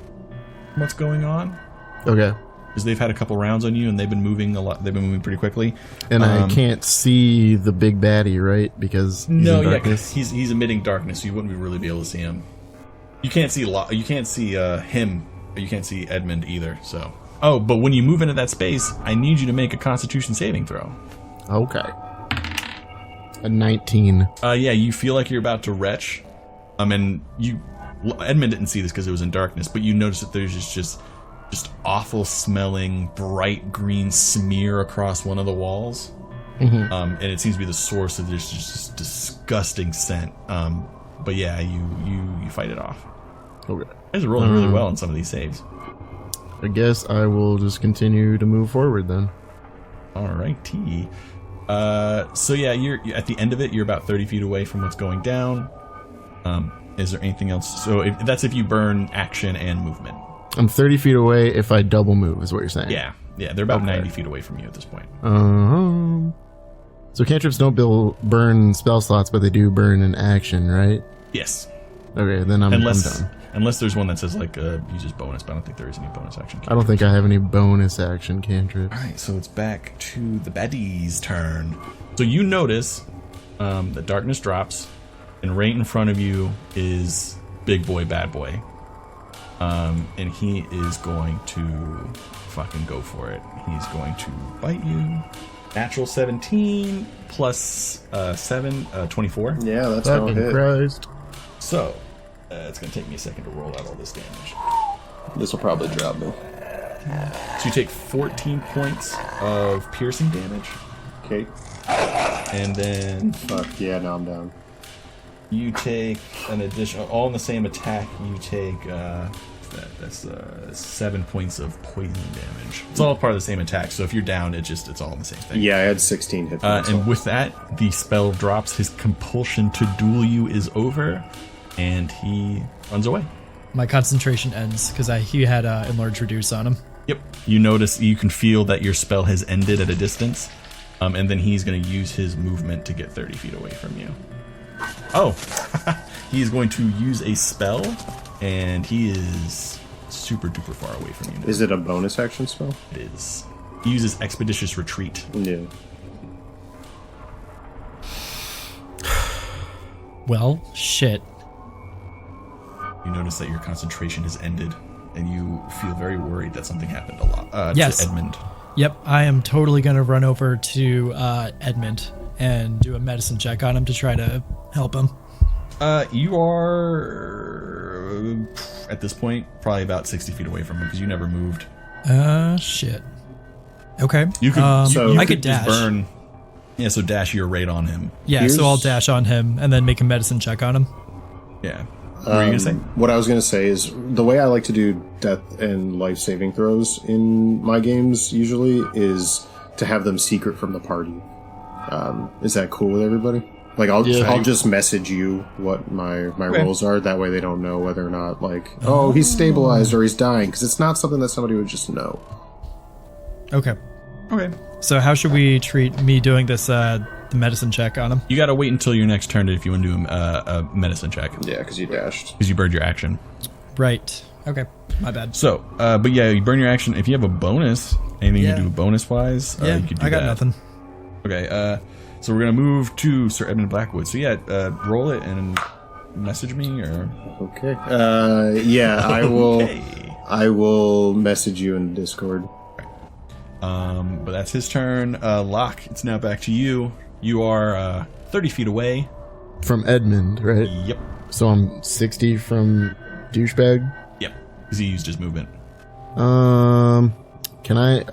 from what's going on. Okay. Because they've had a couple rounds on you, and they've been moving a lot. They've been moving pretty quickly. And I can't see the big baddie, right? Because he's in darkness. He's emitting darkness, so you wouldn't really be able to see him. You can't see You can't see him. But you can't see Edmund either. So. Oh, but when you move into that space, I need you to make a Constitution saving throw. Okay. A 19. Yeah, you feel like you're about to retch. And Edmund didn't see this because it was in darkness, but you notice that there's just awful smelling bright green smear across one of the walls. Mm-hmm. And it seems to be the source of this just disgusting scent. But yeah, you fight it off. Okay. You guys are rolling really well on some of these saves. I guess I will just continue to move forward then. Alrighty. So yeah, you're at the end of it. You're about 30 feet away from what's going down. Is there anything else? So that's if you burn action and movement. I'm 30 feet away if I double move, is what you're saying. Yeah, they're about 90 feet away from you at this point. So cantrips don't burn spell slots, but they do burn an action, right? Yes. Okay, then I'm done. Unless there's one that says like uses bonus, but I don't think there is any bonus action. I don't think I have any bonus action cantrips. All right, so it's back to the baddie's turn. So you notice the darkness drops, and right in front of you is Big Boy Bad Boy. And he is going to fucking go for it. He's going to bite you. Natural 17 plus 7, 24. Yeah, that's how it hit. Christ. So, it's going to take me a second to roll out all this damage. This will probably drop me. So you take 14 points of piercing damage. Okay. And then Fuck, yeah, now I'm down. you take an additional, all in the same attack, you take, that's 7 points of poison damage. It's all part of the same attack, so if you're down, it's all in the same thing. Yeah, I had 16 hit points. And with that, the spell drops. His compulsion to duel you is over, and he runs away. My concentration ends because he had enlarge reduce on him. Yep. You notice, you can feel that your spell has ended at a distance, and then he's going to use his movement to get 30 feet away from you. Oh, he's going to use a spell, and he is super duper far away from you now. Is it a bonus action spell? It is. He uses Expeditious Retreat. No. Well, shit. You notice that your concentration has ended, and you feel very worried that something happened to Edmund. Yep, I am totally going to run over to Edmund and do a medicine check on him to try to help him. You are, at this point, probably about 60 feet away from him because you never moved. Shit. Okay. You could, I could just dash. burn. Yeah, so dash your rate on him. Yeah, so I'll dash on him and then make a medicine check on him. Yeah. What were you going to say? What I was going to say is the way I like to do death and life saving throws in my games usually is to have them secret from the party. Is that cool with everybody? Like I'll just message you what my rolls are. That way they don't know whether or not he's stabilized or he's dying, because it's not something that somebody would just know. Okay. Okay. So how should we treat me doing this the medicine check on him? You got to wait until your next turn if you want to do a medicine check. Yeah, because you dashed. Because you burned your action. Right. Okay. My bad. So, but yeah, you burn your action. If you have a bonus, anything you do bonus-wise, you could do I got that. nothing. Okay, so we're going to move to Sir Edmund Blackwood. So yeah, roll it and message me, or... Okay. Yeah, I will... I will message you in Discord. But that's his turn. Locke, it's now back to you. You are 30 feet away. From Edmund, right? Yep. So I'm 60 from douchebag? Yep, because he used his movement. Can I...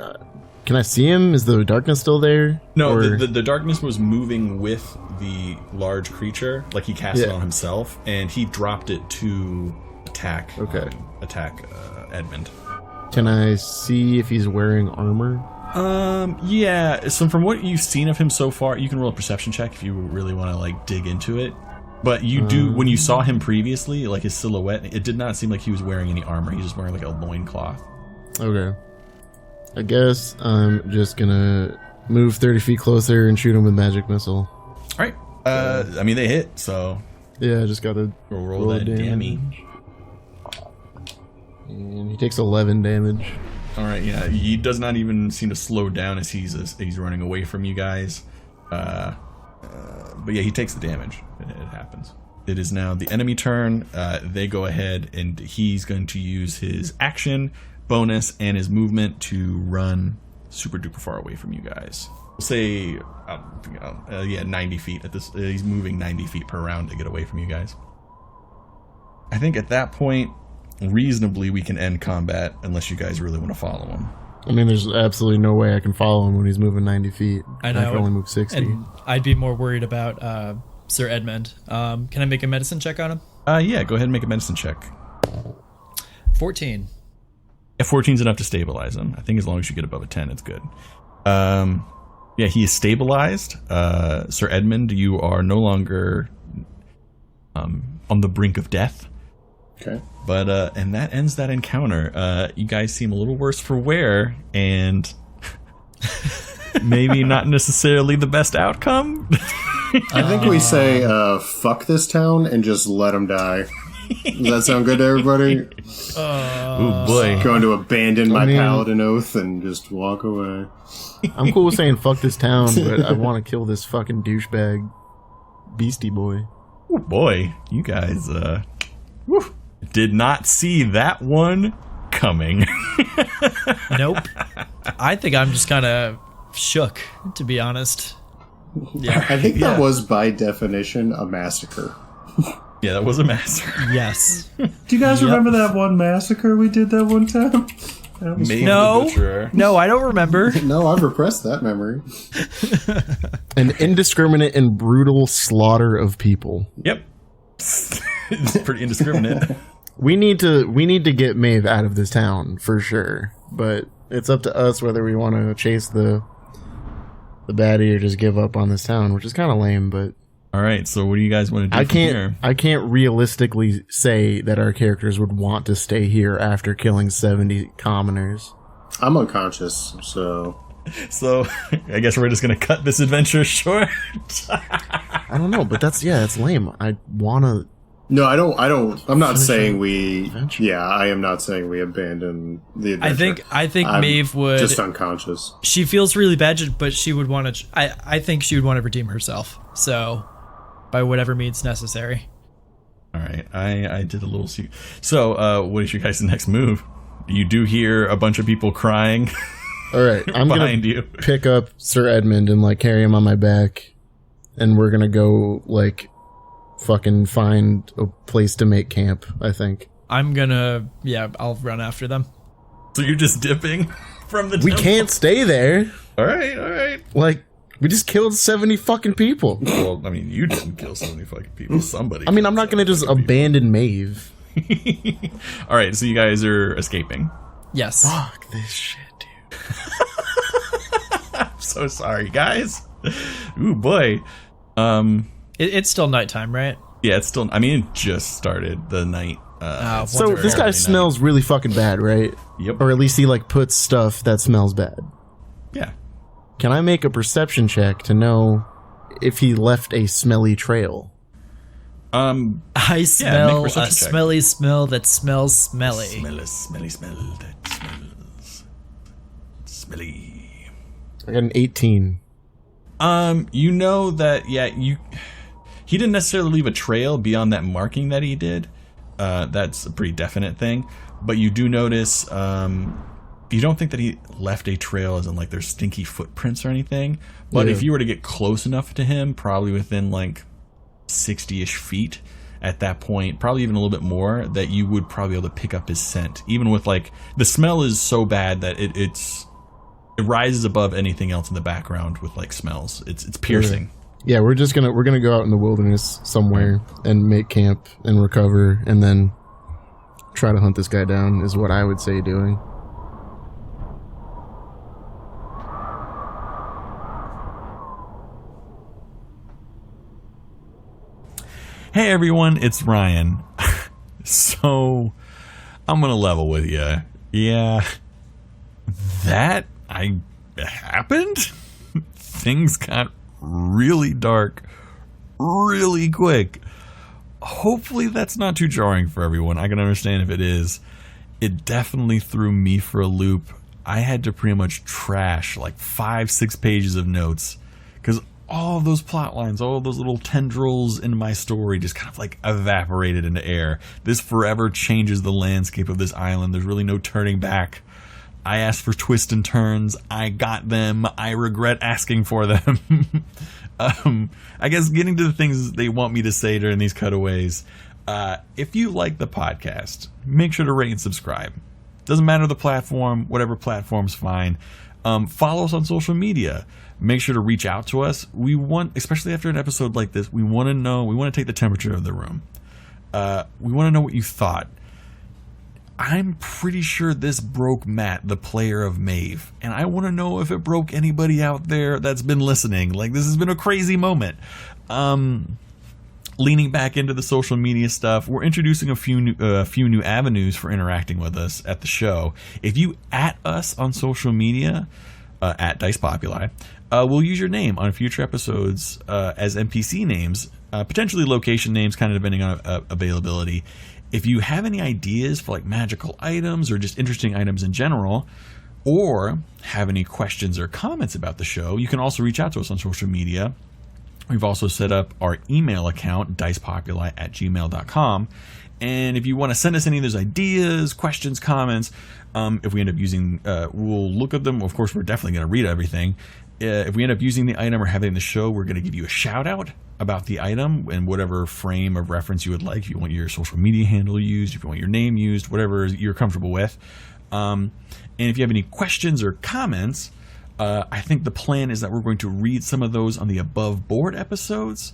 Can I see him? Is the darkness still there? No, Or- the darkness was moving with the large creature, like he cast it on himself, and he dropped it to attack. Okay. Edmund. Can I see if he's wearing armor? Yeah. So from what you've seen of him so far, you can roll a perception check if you really want to like dig into it. But you do, when you saw him previously, like his silhouette, it did not seem like he was wearing any armor. He was just wearing like a loincloth. Okay. I guess I'm just gonna move 30 feet closer and shoot him with magic missile. All right. I mean, they hit, so Yeah, I just gotta roll that damage. And he takes 11 damage. All right, yeah. He does not even seem to slow down as he's running away from you guys. But yeah, he takes the damage. It happens. It is now the enemy turn. They go ahead, and he's going to use his action bonus and his movement to run super duper far away from you guys. We'll say, 90 feet at this. He's moving 90 feet per round to get away from you guys. I think at that point, reasonably, we can end combat unless you guys really want to follow him. I mean, there's absolutely no way I can follow him when he's moving 90 feet. I know. I can only move 60. And I'd be more worried about Sir Edmund. Can I make a medicine check on him? Yeah, go ahead and make a medicine check. 14. Yeah, 14's enough to stabilize him. I think as long as you get above a 10, it's good. Yeah, he is stabilized. Sir Edmund, you are no longer on the brink of death. Okay. But and that ends that encounter. You guys seem a little worse for wear, and maybe not necessarily the best outcome. I think we say, fuck this town and just let them die. Does that sound good to everybody? Oh boy. Going to abandon my paladin oath and just walk away. I'm cool with saying fuck this town, but I want to kill this fucking douchebag beastie boy. Oh boy, you guys did not see that one coming. Nope. I think I'm just kind of shook, to be honest. Yeah. I think that was, by definition, a massacre. Yeah, that was a massacre. Yes. Do you guys remember that one massacre we did that one time? That was Maeve No. the Butcher. No, I don't remember. No, I've repressed that memory. An indiscriminate and brutal slaughter of people. Yep. It's pretty indiscriminate. We need to get Maeve out of this town for sure, but it's up to us whether we want to chase the baddie or just give up on this town, which is kind of lame. But All right, so what do you guys want to do from here? I can't realistically say that our characters would want to stay here after killing 70 commoners. I'm unconscious, so... So, I guess we're just going to cut this adventure short. I don't know, but that's lame. I want to... No, I don't. I'm not saying we... adventure. Yeah, I am not saying we abandon the adventure. I think I'm Maeve would. just unconscious. She feels really bad, but she would want to. I think she would want to redeem herself. So, by whatever means necessary. All right, I did a little... So, what is your guys' next move? You do hear a bunch of people crying. All right, I'm behind gonna you. pick up Sir Edmund and like carry him on my back, and we're gonna go like fucking find a place to make camp. I think I'm gonna. Yeah, I'll run after them. So you're just dipping from the we temple? can't stay there. All right. Like we just killed 70 fucking people. Well, I mean, you didn't kill so many fucking people. Somebody. I mean, I'm not gonna just abandon Maeve. All right, so you guys are escaping. Yes. Fuck this shit, dude. I'm so sorry, guys. Ooh, boy. It's still nighttime, right? Yeah, it's still... I mean, it just started the night. So Wonderful. this guy smells really fucking bad, right? Yep. Or at least he like puts stuff that smells bad. Yeah. Can I make a perception check to know if he left a smelly trail? I smell a perception check. smelly smell that smells smelly. Smell that smells smelly. I got an 18. You know that, yeah, he didn't necessarily leave a trail beyond that marking that he did. That's a pretty definite thing. But you do notice, you don't think that he left a trail as in like there's stinky footprints or anything. But if you were to get close enough to him, probably within like 60-ish feet at that point, probably even a little bit more, that you would probably be able to pick up his scent. Even with like, the smell is so bad that it's It rises above anything else in the background with like smells. It's piercing. Yeah, we're gonna go out in the wilderness somewhere and make camp and recover, and then try to hunt this guy down. Is what I would say doing. Hey everyone, it's Ryan. So, I'm gonna level with you. Yeah, that happened. Things got really dark, really quick. Hopefully that's not too jarring for everyone. I can understand if it is. It definitely threw me for a loop. I had to pretty much trash like 5-6 pages of notes because all of those plot lines, all of those little tendrils in my story just kind of like evaporated into air. This forever changes the landscape of this island. There's really no turning back. I asked for twists and turns. I got them. I regret asking for them. I guess getting to the things they want me to say during these cutaways. If you like the podcast, make sure to rate and subscribe. Doesn't matter the platform, whatever platform's fine. Follow us on social media. Make sure to reach out to us. We want, especially after an episode like this, we want to take the temperature of the room. We want to know what you thought. I'm pretty sure this broke Matt, the player of Maeve, and I want to know if it broke anybody out there that's been listening. Like, this has been a crazy moment. Leaning back into the social media stuff, we're introducing a few new avenues for interacting with us at the show. If you at us on social media, at Dice Populi, we'll use your name on future episodes as NPC names, potentially location names, kind of depending on availability. If you have any ideas for like magical items or just interesting items in general, or have any questions or comments about the show, you can also reach out to us on social media. We've also set up our email account, dicepopuli@gmail.com. And if you want to send us any of those ideas, questions, comments, if we end up using, we'll look at them. Of course, we're definitely going to read everything. If we end up using the item or having the show, we're going to give you a shout out about the item in whatever frame of reference you would like. If you want your social media handle used, if you want your name used, whatever you're comfortable with. And if you have any questions or comments, I think the plan is that we're going to read some of those on the above board episodes.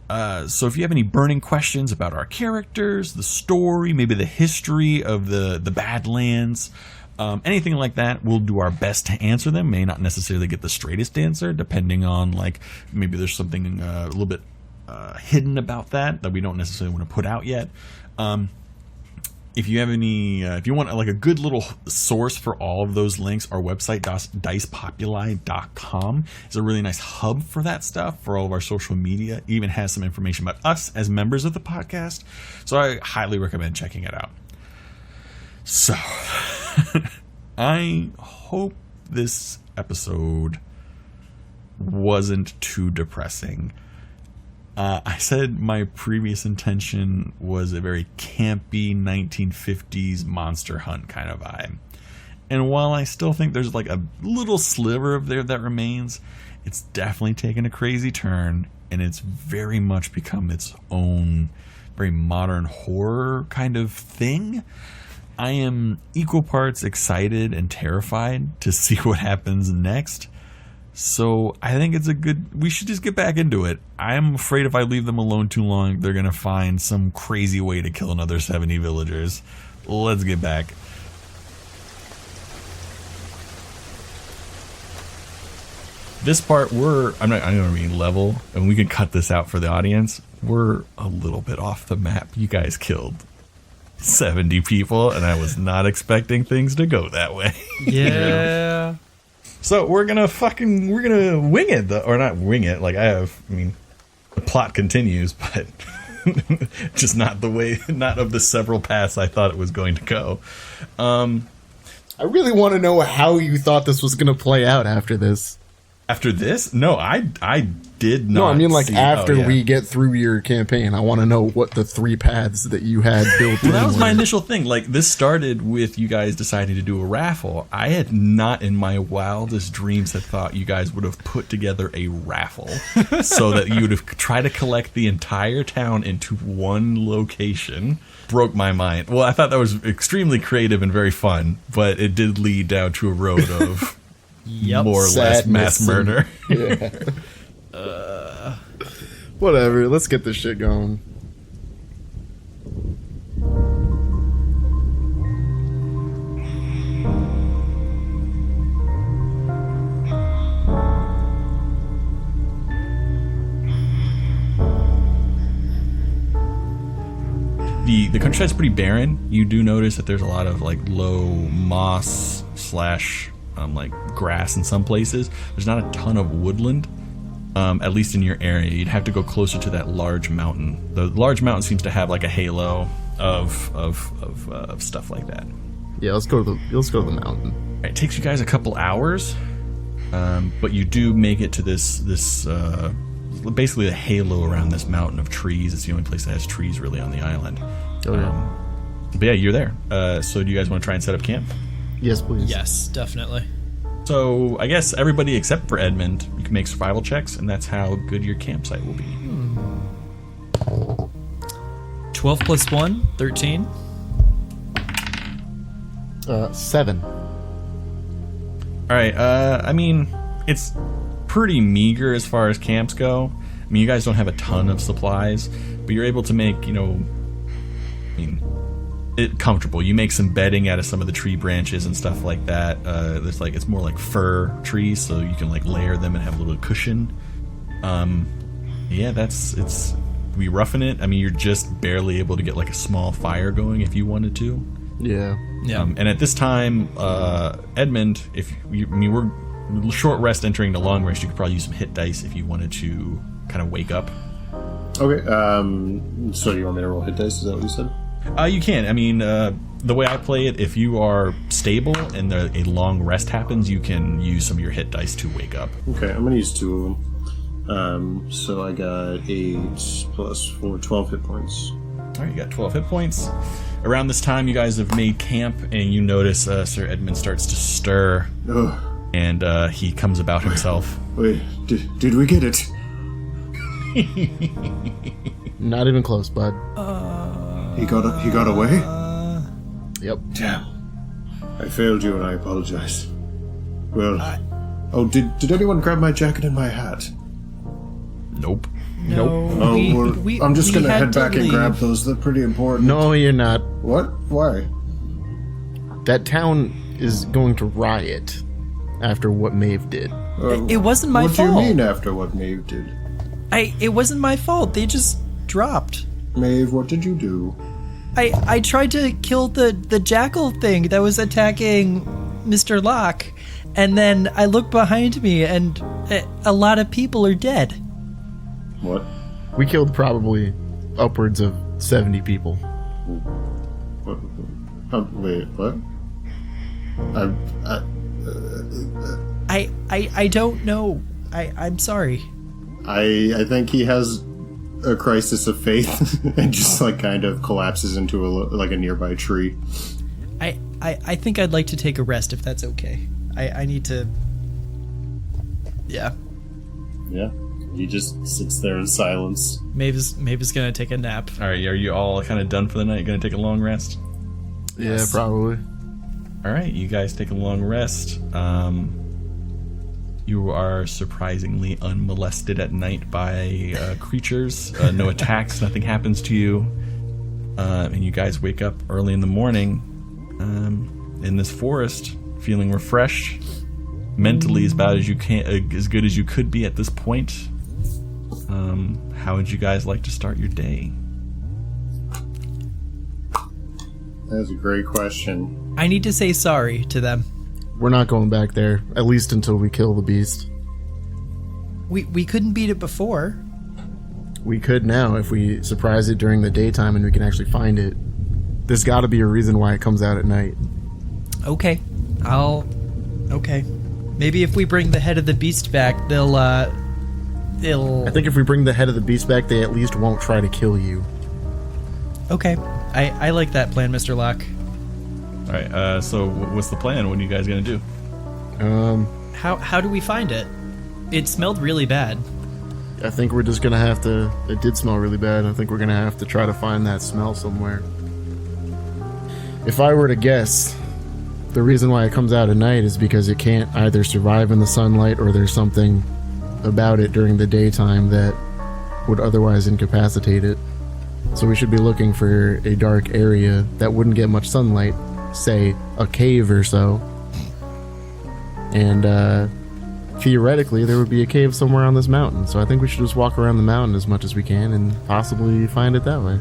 So if you have any burning questions about our characters, the story, maybe the history of the Badlands, anything like that, we'll do our best to answer them. May not necessarily get the straightest answer, depending on, like, maybe there's something a little bit hidden about that we don't necessarily want to put out yet. If you have any, if you want like a good little source for all of those links, our website, dicepopuli.com, is a really nice hub for that stuff, for all of our social media. It even has some information about us as members of the podcast. So I highly recommend checking it out. So, I hope this episode wasn't too depressing. I said my previous intention was a very campy 1950s monster hunt kind of vibe. And while I still think there's like a little sliver of there that remains, it's definitely taken a crazy turn, and it's very much become its own very modern horror kind of thing. I am equal parts excited and terrified to see what happens next. So I think it's we should just get back into it. I'm afraid if I leave them alone too long, they're going to find some crazy way to kill another 70 villagers. Let's get back. This part, I'm not going to be level, and we can cut this out for the audience. We're a little bit off the map. You guys killed 70 people, and I was not expecting things to go that way. Yeah. So we're gonna wing it, or not wing it. Like the plot continues, but just not of the several paths I thought it was going to go. I really want to know how you thought this was going to play out after this. After this? No, I did not. No, I mean, like, see, after we get through your campaign, I want to know what the 3 paths that you had built. Well, that was my initial thing. Like, this started with you guys deciding to do a raffle. I had not in my wildest dreams had thought you guys would have put together a raffle so that you would have tried to collect the entire town into one location. Broke my mind. Well, I thought that was extremely creative and very fun, but it did lead down to a road of Yep. more or less mass Sadness and- murder. Yeah. Whatever. Let's get this shit going. The countryside's pretty barren. You do notice that there's a lot of like low moss slash like grass in some places. There's not a ton of woodland, at least in your area. You'd have to go closer to that large mountain. The large mountain seems to have like a halo of stuff like that. Yeah, let's go to the mountain. It takes you guys a couple hours, but you do make it to this basically a halo around this mountain of trees. It's the only place that has trees really on the island. Oh, yeah. But yeah, you're there. So do you guys want to try and set up camp? Yes, please. Yes, definitely. So I guess everybody except for Edmund, you can make survival checks, and that's how good your campsite will be. 12 plus 1, 13. 7. All right. I mean, it's pretty meager as far as camps go. I mean, you guys don't have a ton of supplies, but you're able to make, it comfortable. You make some bedding out of some of the tree branches and stuff like that. It's more like fir trees, so you can like layer them and have a little cushion. Yeah, it's we roughing it. I mean, you're just barely able to get like a small fire going if you wanted to. Yeah. Yeah. And at this time, Edmund, we're short rest entering the long rest. You could probably use some hit dice if you wanted to kind of wake up. Okay. So you want me to roll hit dice? Is that what you said? You can. I mean, the way I play it, if you are stable and a long rest happens, you can use some of your hit dice to wake up. Okay, I'm going to use 2 of them. So I got 8 plus 4, 12 hit points. All right, you got 12 hit points. Around this time, you guys have made camp, and you notice Sir Edmund starts to stir, and he comes about himself. Wait, did we get it? Not even close, bud. He got away? Yep. Damn. I failed you and I apologize. Well, did anyone grab my jacket and my hat? Nope. No, I'm just going to had head back and leave. grab those. They're pretty important. No, you're not. What? Why? That town is going to riot after what Maeve did. It wasn't my What fault. do you mean after what Maeve did? It wasn't my fault. They just dropped. Maeve, what did you do? I tried to kill the jackal thing that was attacking Mr. Locke, and then I looked behind me, and a lot of people are dead. What? We killed probably upwards of 70 people. What? Wait, what? I don't know. I'm sorry. I think he has a crisis of faith and just like kind of collapses into a nearby tree. I think I'd like to take a rest if that's okay. I need to. Yeah. Yeah. He just sits there in silence. Maeve is gonna take a nap. All right, are you all kind of done for the night? Going to take a long rest? Yeah, probably. All right, you guys take a long rest. You are surprisingly unmolested at night by creatures. No attacks, nothing happens to you. And you guys wake up early in the morning in this forest, feeling refreshed. Mentally as about as you can, as good as you could be at this point. How would you guys like to start your day? That's a great question. I need to say sorry to them. We're not going back there, at least until we kill the beast. We couldn't beat it before. We could now if we surprise it during the daytime and we can actually find it. There's got to be a reason why it comes out at night. Okay. Okay. Maybe if we bring the head of the beast back, they'll I think if we bring the head of the beast back, they at least won't try to kill you. Okay. I like that plan, Mr. Locke. All right, so what's the plan? What are you guys going to do? How do we find it? It smelled really bad. I think we're just gonna have to. It did smell really bad. I think we're gonna have to try to find that smell somewhere. If I were to guess, the reason why it comes out at night is because it can't either survive in the sunlight or there's something about it during the daytime that would otherwise incapacitate it. So we should be looking for a dark area that wouldn't get much sunlight, say a cave or so. And theoretically there would be a cave somewhere on this mountain, so I think we should just walk around the mountain as much as we can and possibly find it that way.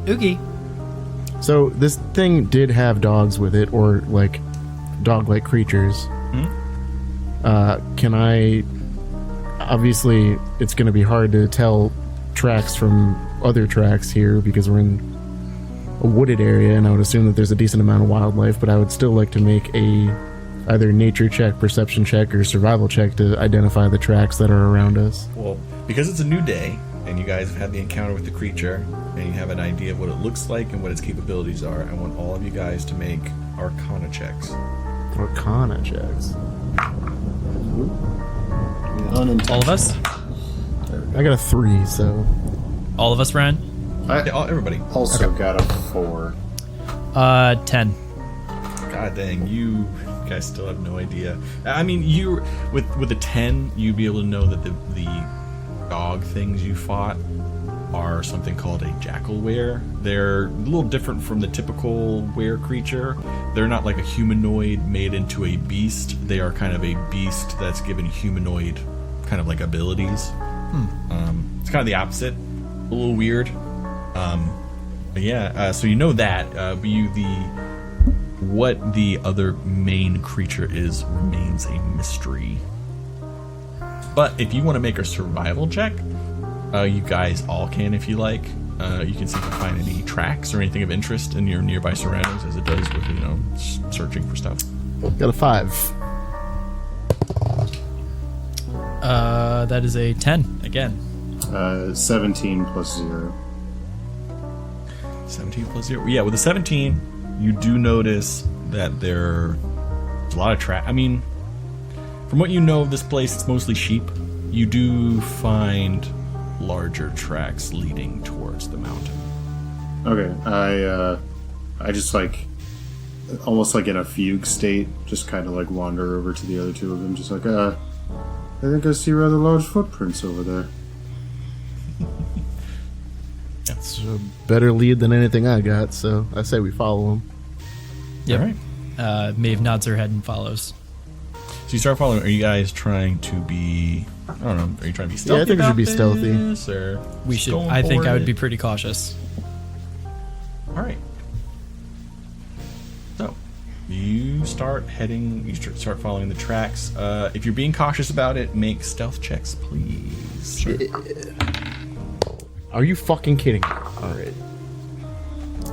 Oogie. So this thing did have dogs with it, or like dog-like creatures. Can I... Obviously, it's going to be hard to tell tracks from other tracks here because we're in a wooded area, and I would assume that there's a decent amount of wildlife, but I would still like to make a either nature check, perception check, or survival check to identify the tracks that are around us. Well, because it's a new day, and you guys have had the encounter with the creature, and you have an idea of what it looks like and what its capabilities are, I want all of you guys to make Arcana checks. Arcana checks. All of us? I got a 3, so... All of us, Ryan? Everybody. Also got a 4. 10. God dang, you guys still have no idea. I mean, you with a 10, you'd be able to know that the dog things you fought are something called a jackal were. They're a little different from the typical were creature. They're not like a humanoid made into a beast. They are kind of a beast that's given humanoid kind of like abilities. It's kind of the opposite. A little weird. But yeah, so you know that. But what the other main creature is remains a mystery. But if you want to make a survival check, you guys all can if you like. You can see if you find any tracks or anything of interest in your nearby surroundings, as it does with, searching for stuff. Got a 5. That is a 10 again. 17 plus 0. 17 plus 0. Yeah, with a 17, you do notice that there's a lot of track. I mean, from what you know of this place, it's mostly sheep. You do find larger tracks leading towards the mountain. Okay, I just like, almost like in a fugue state, just kind of like wander over to the other two of them, just like, I think I see rather large footprints over there. It's a better lead than anything I got, so I say we follow him. Yep. All right. Maeve nods her head and follows. So you start following. Are you guys trying to be... I don't know. Are you trying to be stealthy? Yeah, I think we should be stealthy. Or We should. going I think for I would it? be pretty cautious. All right. So you start heading. You start following the tracks. If you're being cautious about it, make stealth checks, please. Sure. Are you fucking kidding me? Alright.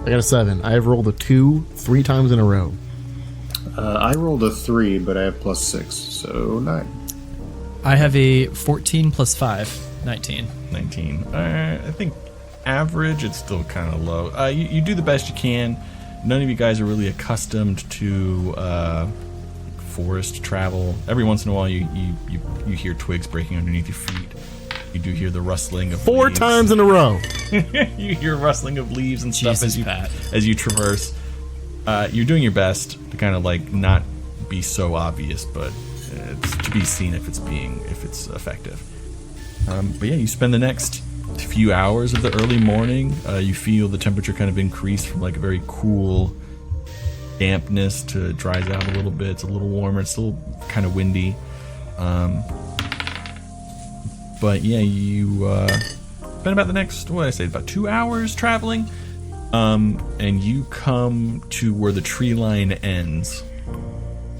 I got a 7. I have rolled a 2 3 times in a row. I rolled a 3, but I have plus 6, so 9. I have a 14 plus 5, 19. 19. I think average. It's still kind of low. You do the best you can. None of you guys are really accustomed to forest travel. Every once in a while, you hear twigs breaking underneath your feet. You do hear the rustling of 4 leaves. times in a row. You hear rustling of leaves and stuff Jesus, Pat. as you traverse. You're doing your best to kind of like not be so obvious, but it's to be seen if it's effective. But yeah, you spend the next few hours of the early morning. You feel the temperature kind of increase from like a very cool dampness to dries out a little bit. It's a little warmer. It's still kind of windy. But yeah, you spend about the next, what did I say, about 2 hours traveling. And you come to where the tree line ends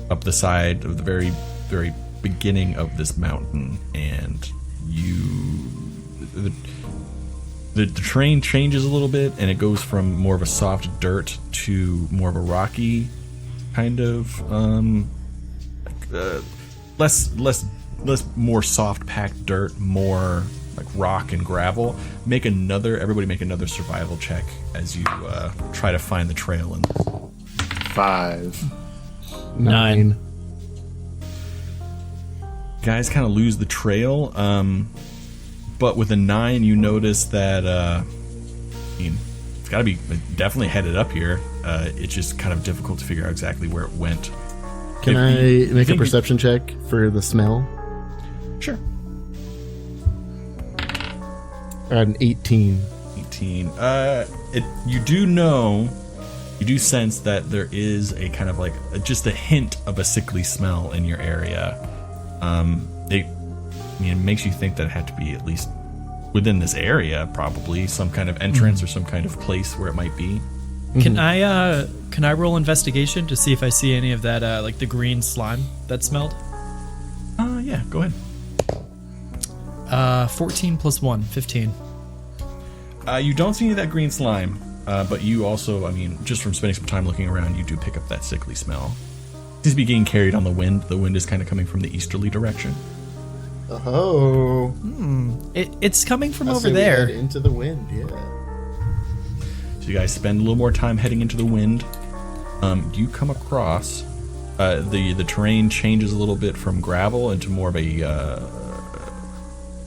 up the side of the very, very beginning of this mountain. And the terrain changes a little bit, and it goes from more of a soft dirt to more of a rocky kind of, more soft packed dirt, more like rock and gravel. Everybody make another survival check as you try to find the trail. And 5. 9. guys kind of lose the trail. But with a 9, you notice that It's got to be definitely headed up here. It's just kind of difficult to figure out exactly where it went. Can I make a perception check for the smell? Sure. I had an 18. 18. You do sense that there is a kind of like just a hint of a sickly smell in your area. It makes you think that it had to be at least within this area, probably some kind of entrance or some kind of place where it might be. Can I roll investigation to see if I see any of that like the green slime that smelled? Yeah, go ahead. 14 plus 1, 15. You don't see any of that green slime, but you also, just from spending some time looking around, you do pick up that sickly smell. It seems to be getting carried on the wind. The wind is kind of coming from the easterly direction. Oh. It's coming from over We there. head into the wind, yeah. So you guys spend a little more time heading into the wind. You come across the terrain changes a little bit from gravel into more of a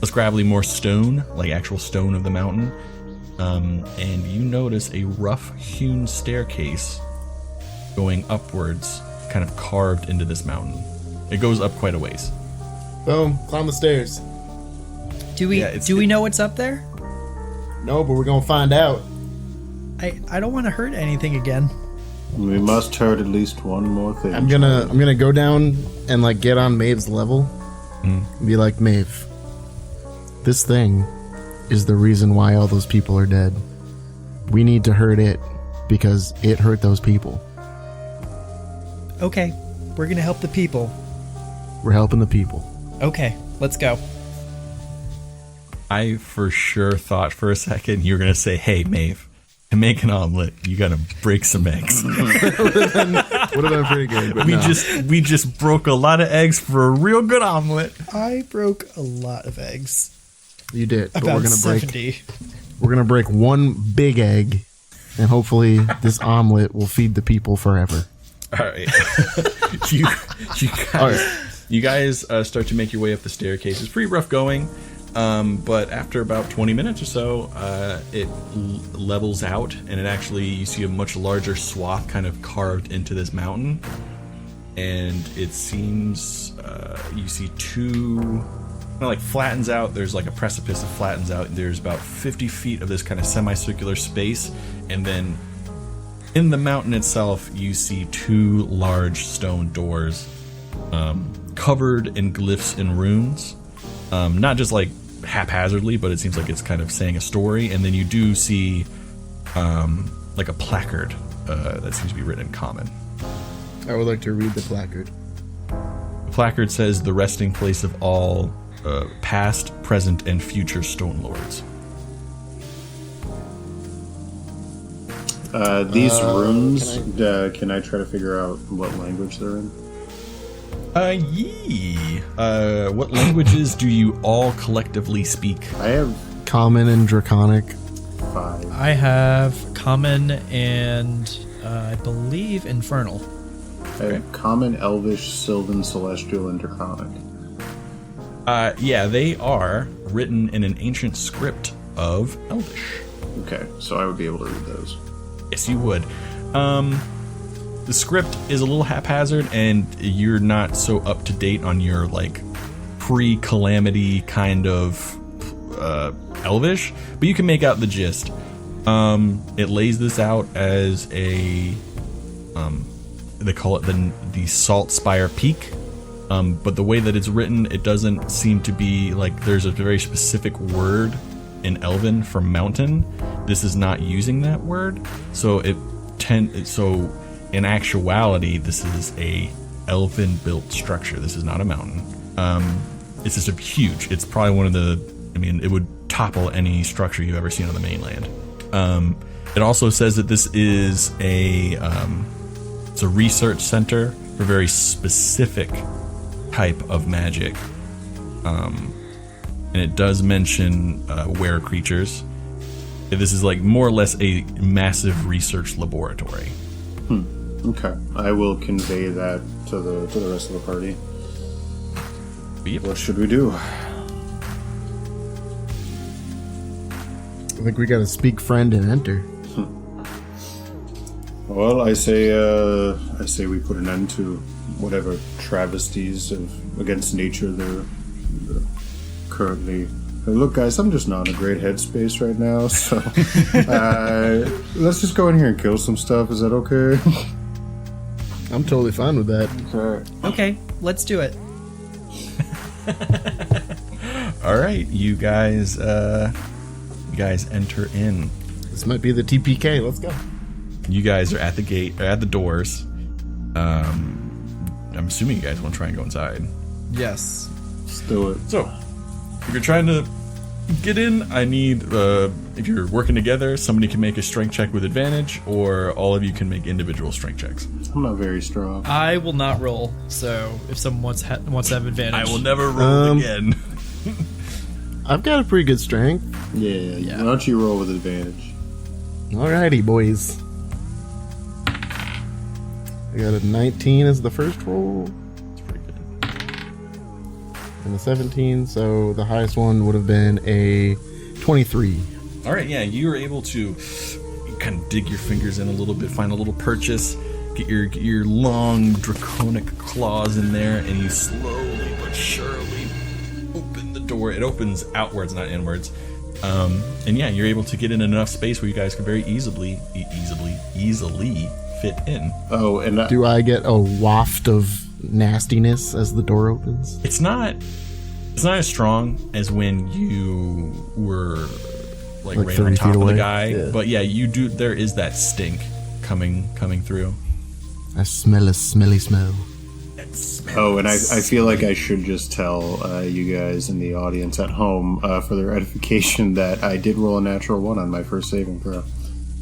less gravelly, more stone, like actual stone of the mountain. And you notice a rough-hewn staircase going upwards, kind of carved into this mountain. It goes up quite a ways. Boom, climb the stairs. Do we know what's up there? No, but we're gonna find out. I don't want to hurt anything again. We must hurt at least one more thing. I'm gonna go down and like get on Maeve's level. And be like, Maeve, this thing is the reason why all those people are dead. We need to hurt it because it hurt those people. Okay, we're gonna help the people. We're helping the people. Okay, let's go. I for sure thought for a second you were going to say, hey, Maeve, to make an omelet, you got to break some eggs. Would have been pretty good. But we just broke a lot of eggs for a real good omelet. I broke a lot of eggs. You did. But About we're gonna 70. We're gonna break one big egg, and hopefully this omelet will feed the people forever. All right. You guys start to make your way up the staircase. It's pretty rough going, but after about 20 minutes or so, it levels out, and you see a much larger swath kind of carved into this mountain. And it seems you see two, kind of like flattens out. There's like a precipice that flattens out. There's about 50 feet of this kind of semicircular space, and then in the mountain itself, you see two large stone doors. Covered in glyphs and runes, not just like haphazardly, but it seems like it's kind of saying a story. And then you do see like a placard that seems to be written in common. I would like to read the placard. The placard says, the resting place of all past, present, and future Stonelords. These runes, can I try to figure out what language they're in? What languages do you all collectively speak? I have Common and Draconic. 5. I have Common and I believe Infernal. I have Common, Elvish, Sylvan, Celestial, and Draconic. Yeah, they are written in an ancient script of Elvish. Okay, so I would be able to read those. Yes, you would. The script is a little haphazard, and you're not so up to date on your like pre-calamity kind of Elvish, but you can make out the gist. It lays this out as a they call it the Salt Spire Peak, but the way that it's written, it doesn't seem to be like there's a very specific word in Elven for mountain. This is not using that word, so in actuality, this is a elven-built structure. This is not a mountain. It's just huge. It's probably one of the. It would topple any structure you've ever seen on the mainland. It also says that this is it's a research center for very specific type of magic, and it does mention were creatures. This is like more or less a massive research laboratory. Okay, I will convey that to the rest of the party. Yep. What should we do? I think we gotta speak friend and enter. Well, I say we put an end to whatever travesties against nature they're currently. Look, guys, I'm just not in a great headspace right now, so let's just go in here and kill some stuff. Is that okay? I'm totally fine with that. Okay, let's do it. All right, you guys enter in. This might be the TPK. Let's go. You guys are at the gate, at the doors. I'm assuming you guys want to try and go inside. Yes. Let's do it. So, if you're trying to get in, I need, if you're working together, somebody can make a strength check with advantage, or all of you can make individual strength checks. I'm not very strong. I will not roll, so if someone wants to have advantage. I will never roll again. I've got a pretty good strength. Yeah. Why don't you roll with advantage? Alrighty, boys. I got a 19 as the first roll. That's pretty good. And a 17, so the highest one would have been a 23. All right, yeah, you were able to kind of dig your fingers in a little bit, find a little purchase, get your long draconic claws in there, and you slowly but surely open the door. It opens outwards, not inwards. And yeah, you're able to get in enough space where you guys can very easily fit in. Oh, and Do I get a waft of nastiness as the door opens? It's not as strong as when you were like right on 30 top feet of the away? guy. Yeah. But yeah, you do. There is that stink coming through. I smell a smelly smell. Oh, and I feel like I should just tell you guys in the audience at home for their edification that I did roll a natural 1 on my first saving throw.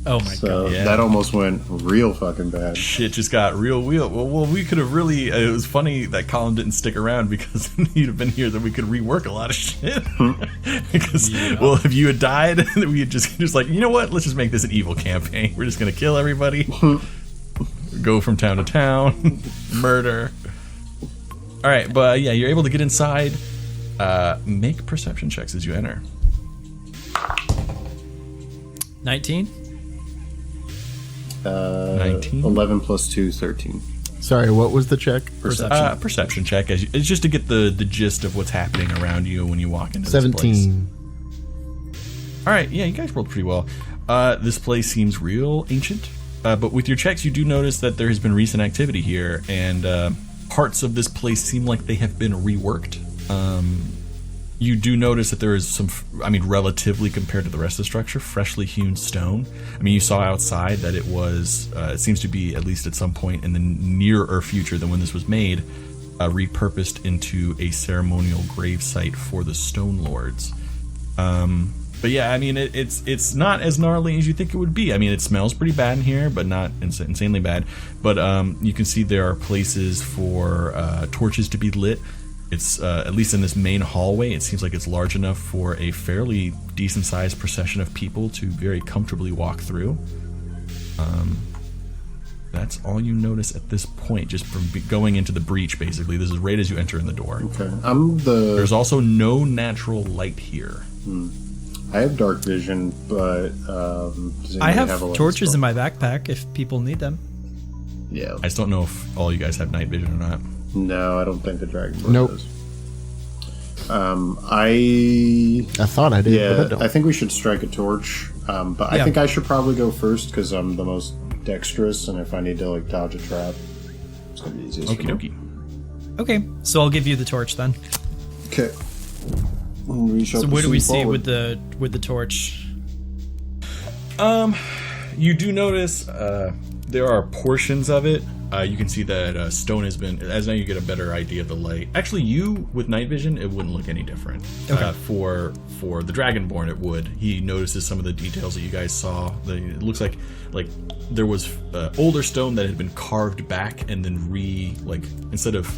Oh my So god. Yeah. that almost went real fucking bad. Shit just got real. Well, we could have really. It was funny that Colin didn't stick around because he'd have been here. That we could rework a lot of shit. Because well, if you had died, we had just like, you know what? Let's just make this an evil campaign. We're just gonna kill everybody, go from town to town, murder. All right, but yeah, you're able to get inside. Make perception checks as you enter. 19? 19. 11 plus 2 is 13. Sorry, what was the check? Perception. Perception check. It's just to get the gist of what's happening around you when you walk into this place. 17. All right, yeah, you guys rolled pretty well. This place seems real ancient, but with your checks, you do notice that there has been recent activity here, and parts of this place seem like they have been reworked. You do notice that there is some, relatively compared to the rest of the structure, freshly hewn stone. I mean, you saw outside that it was, it seems to be, at least at some point in the nearer future than when this was made, repurposed into a ceremonial grave site for the Stonelords. But yeah, I mean, it's not as gnarly as you think it would be. I mean, it smells pretty bad in here, but not insanely bad. But you can see there are places for torches to be lit. It's, at least in this main hallway, it seems like it's large enough for a fairly decent-sized procession of people to very comfortably walk through. That's all you notice at this point, just from going into the breach, basically. This is right as you enter in the door. Okay. There's also no natural light here. I have dark vision, but does I anybody have a light torches spell? in my backpack if people need them. Yeah. I just don't know if all you guys have night vision or not. No, I don't think the Dragonborn Nope. does. I thought I did, but I yeah, don't. I think we should strike a torch. But I Yeah. think I should probably go first because I'm the most dexterous, and if I need to like dodge a trap, it's gonna be easiest. Okie for me. dokie. Okay, so I'll give you the torch then. Okay. So what do we see with the torch? You do notice there are portions of it. You can see that stone has been, as now you get a better idea of the light. Actually, you with night vision, it wouldn't look any different. Okay. For the Dragonborn, it would. He notices some of the details that you guys saw. It looks like there was older stone that had been carved back and then instead of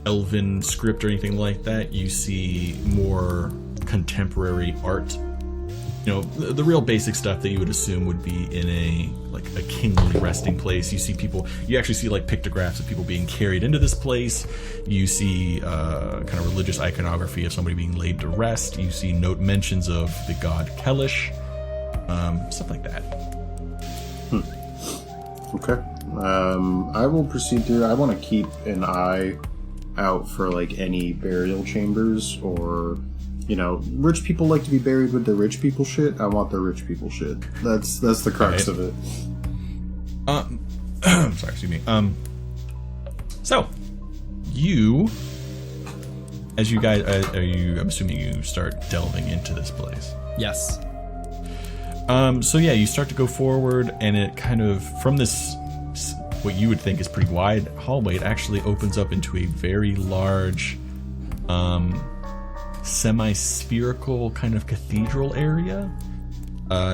elven script or anything like that, you see more contemporary art. You know, the real basic stuff that you would assume would be in a kingly resting place. You actually see like pictographs of people being carried into this place. You see kind of religious iconography of somebody being laid to rest. You see mentions of the god Kelish, stuff like that. Okay. I will proceed through. I want to keep an eye out for like any burial chambers or, rich people like to be buried with the rich people shit. I want the rich people shit. That's the crux of it. Sorry, excuse me. So you, as you guys, I'm assuming you start delving into this place. Yes. So yeah, you start to go forward, and it kind of, from this, what you would think is pretty wide hallway, it actually opens up into a very large, semi-spherical kind of cathedral area.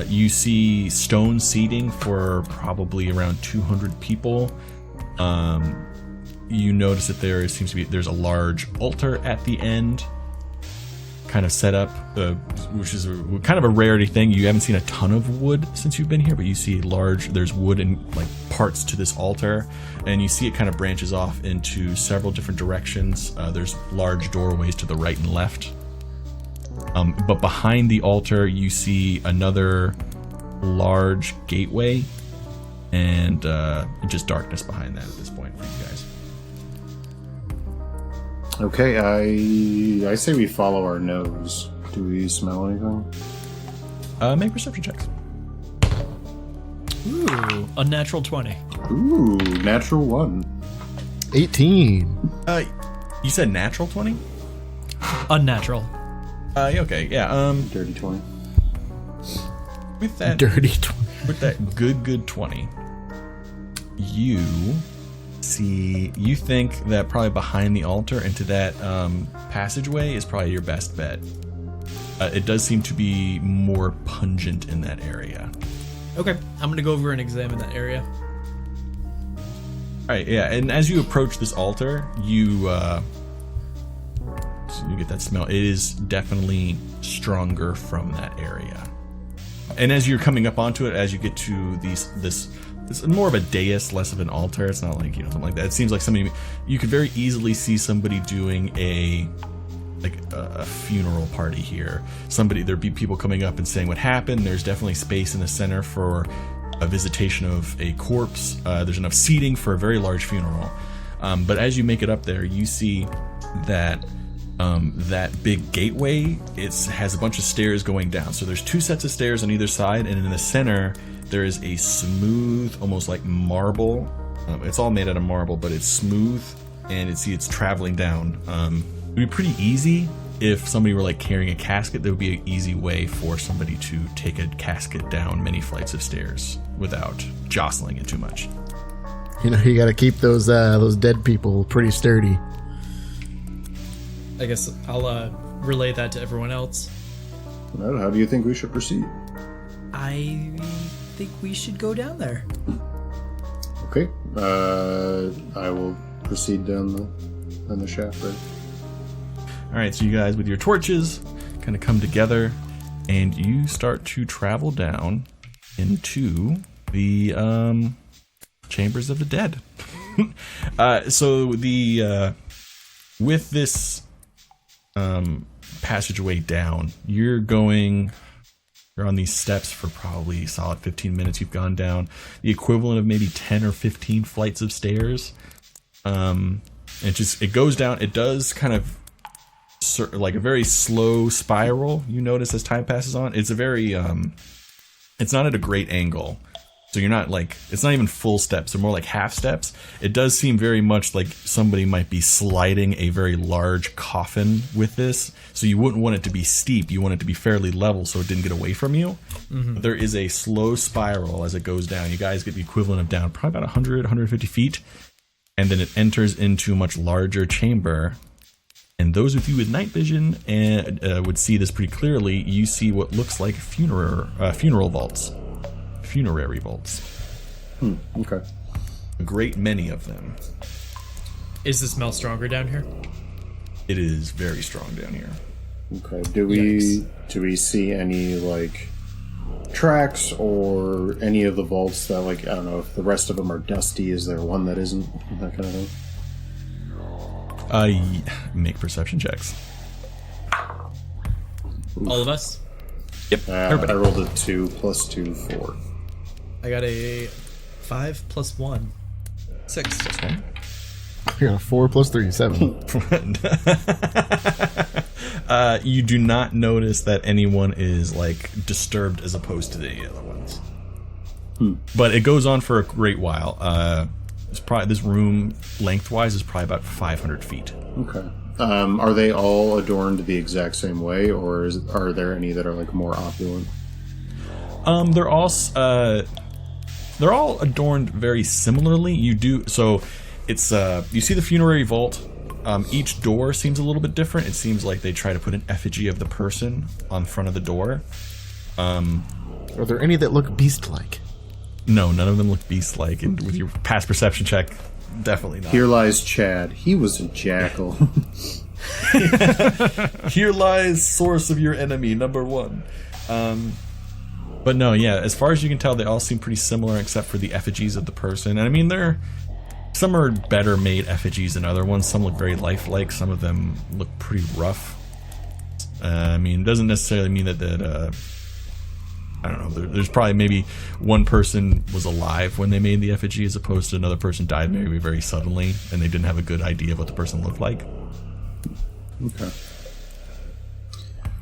You see stone seating for probably around 200 people. You notice that there's a large altar at the end, kind of set up, which is kind of a rarity thing. You haven't seen a ton of wood since you've been here, but you see there's wood in like parts to this altar, and you see it kind of branches off into several different directions. There's large doorways to the right and left. But behind the altar, you see another large gateway, and just darkness behind that at this point for you guys. Okay, I say we follow our nose. Do we smell anything? Make perception checks. Ooh, unnatural 20. Ooh, natural 1. 18. You said natural 20? Unnatural. Okay, yeah. Dirty 20. With that Dirty 20. With that good 20, you think that probably behind the altar into that passageway is probably your best bet. It does seem to be more pungent in that area. Okay, I'm gonna go over and examine that area. All right, yeah, and as you approach this altar, you get that smell. It is definitely stronger from that area. And as you're coming up onto it, as you get to this it's more of a dais, less of an altar. It's not like, something like that. It seems like you could very easily see somebody doing a funeral party here. There'd be people coming up and saying what happened. There's definitely space in the center for a visitation of a corpse. There's enough seating for a very large funeral. But as you make it up there, you see that that big gateway, has a bunch of stairs going down. So there's 2 sets of stairs on either side, and in the center there is a smooth, almost like marble. It's all made out of marble, but it's smooth, and it's traveling down. It would be pretty easy if somebody were like carrying a casket. There would be an easy way for somebody to take a casket down many flights of stairs without jostling it too much. You got to keep those dead people pretty sturdy. I guess I'll relay that to everyone else. Well, how do you think we should proceed? I think we should go down there. Okay. I will proceed down the shaft there. All right, so you guys with your torches kind of come together, and you start to travel down into the chambers of the dead. So with this passageway down, you're on these steps for probably a solid 15 minutes. You've gone down the equivalent of maybe 10 or 15 flights of stairs. It goes down. It does kind of like a very slow spiral. You notice as time passes on, it's a very it's not at a great angle. So you're not it's not even full steps. They're more like half steps. It does seem very much like somebody might be sliding a very large coffin with this. So you wouldn't want it to be steep. You want it to be fairly level so it didn't get away from you. Mm-hmm. But there is a slow spiral as it goes down. You guys get the equivalent of down probably about 100, 150 feet. And then it enters into a much larger chamber. And those of you with night vision would see this pretty clearly. You see what looks like funeral vaults. Funerary vaults. Okay. A great many of them. Is the smell stronger down here? It is very strong down here. Okay. Do we see any tracks or any of the vaults that I don't know if the rest of them are dusty? Is there one that isn't? That kind of thing. Make perception checks. All of us? Yep. I rolled a 2 plus 2, 4. I got a 5 plus 1. 6. I got a 4 plus 3, 7. You do not notice that anyone is like disturbed as opposed to the other ones. But it goes on for a great while. This room lengthwise is probably about 500 feet. Okay. Are they all adorned the exact same way, or are there any that are like more opulent? They're all adorned very similarly. It's you see the funerary vault. Each door seems a little bit different. It seems like they try to put an effigy of the person on front of the door. Are there any that look beast-like? No, none of them look beast-like. And with your past perception check, definitely not. Here lies Chad. He was a jackal. Here lies source of your enemy, number 1. But no, yeah, as far as you can tell, they all seem pretty similar except for the effigies of the person. And I mean, some are better made effigies than other ones. Some look very lifelike. Some of them look pretty rough. I mean, it doesn't necessarily mean that I don't know, there's probably maybe one person was alive when they made the effigy as opposed to another person died maybe very suddenly and they didn't have a good idea of what the person looked like. Okay.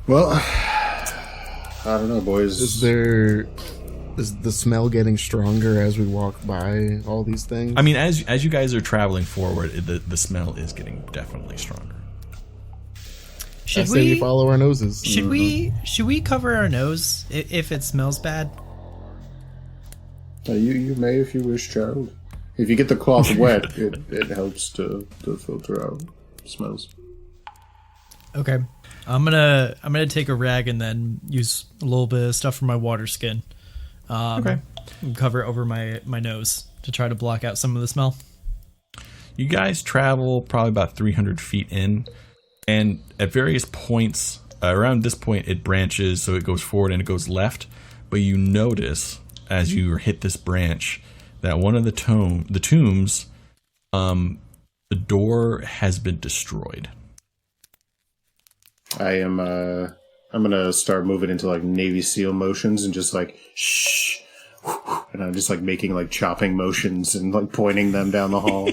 Well, I don't know, boys. Is the smell getting stronger as we walk by all these things? I mean, as you guys are traveling forward, the smell is getting definitely stronger. Should we follow our noses? Should we cover our nose if it smells bad? You may if you wish, child. If you get the cloth wet, it helps to filter out smells. Okay. I'm gonna take a rag and then use a little bit of stuff from my water skin. Okay. And cover it over my nose to try to block out some of the smell. You guys travel probably about 300 feet in, and at various points, around this point it branches, so it goes forward and it goes left, but you notice as you hit this branch that one of the tombs, the door has been destroyed. I'm gonna start moving into like Navy SEAL motions and just like shh, and I'm just like making like chopping motions and like pointing them down the hall.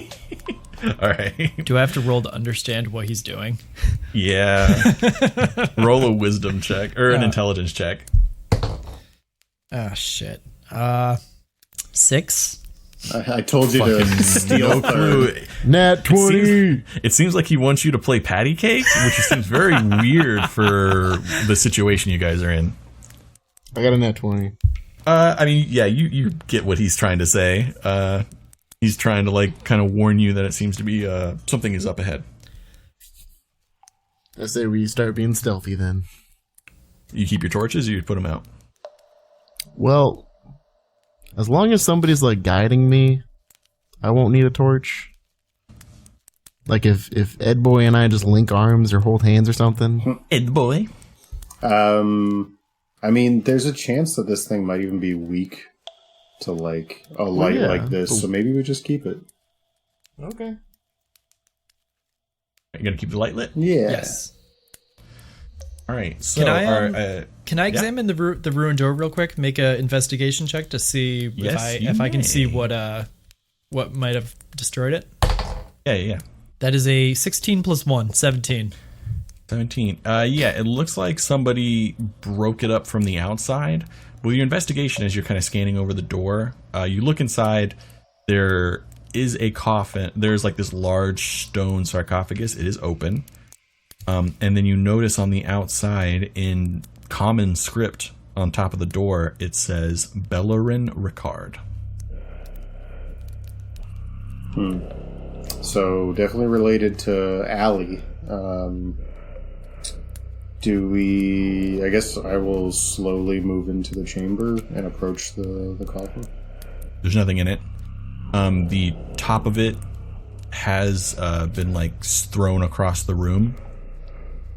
All right. Do I have to roll to understand what he's doing? Yeah. Roll a wisdom check or an intelligence check. Oh shit. 6. I told you to steal third. Nat 20! It seems like he wants you to play patty cake, which seems very weird for the situation you guys are in. I got a nat 20. I mean, yeah, you get what he's trying to say. He's trying to like kind of warn you that it seems to be something is up ahead. I say we start being stealthy then. You keep your torches or you put them out? Well, as long as somebody's like guiding me, I won't need a torch. Like if Ed Boy and I just link arms or hold hands or something. Ed Boy. I mean, there's a chance that this thing might even be weak to like a light like this, so maybe we just keep it. Okay. Are you gonna keep the light lit? Yeah. Yes. All right. So can I examine the ruined door real quick? Make an investigation check to see if I can see what might have destroyed it. Yeah. That is a 16 plus 1, 17. 17. Yeah, it looks like somebody broke it up from the outside. With your investigation, as you're kind of scanning over the door, you look inside. There is a coffin. There's like this large stone sarcophagus. It is open. And then you notice on the outside in common script on top of the door, it says Bellerin Ricard. So definitely related to Allie. I guess I will slowly move into the chamber and approach the coffin. There's nothing in it. The top of it has been like thrown across the room.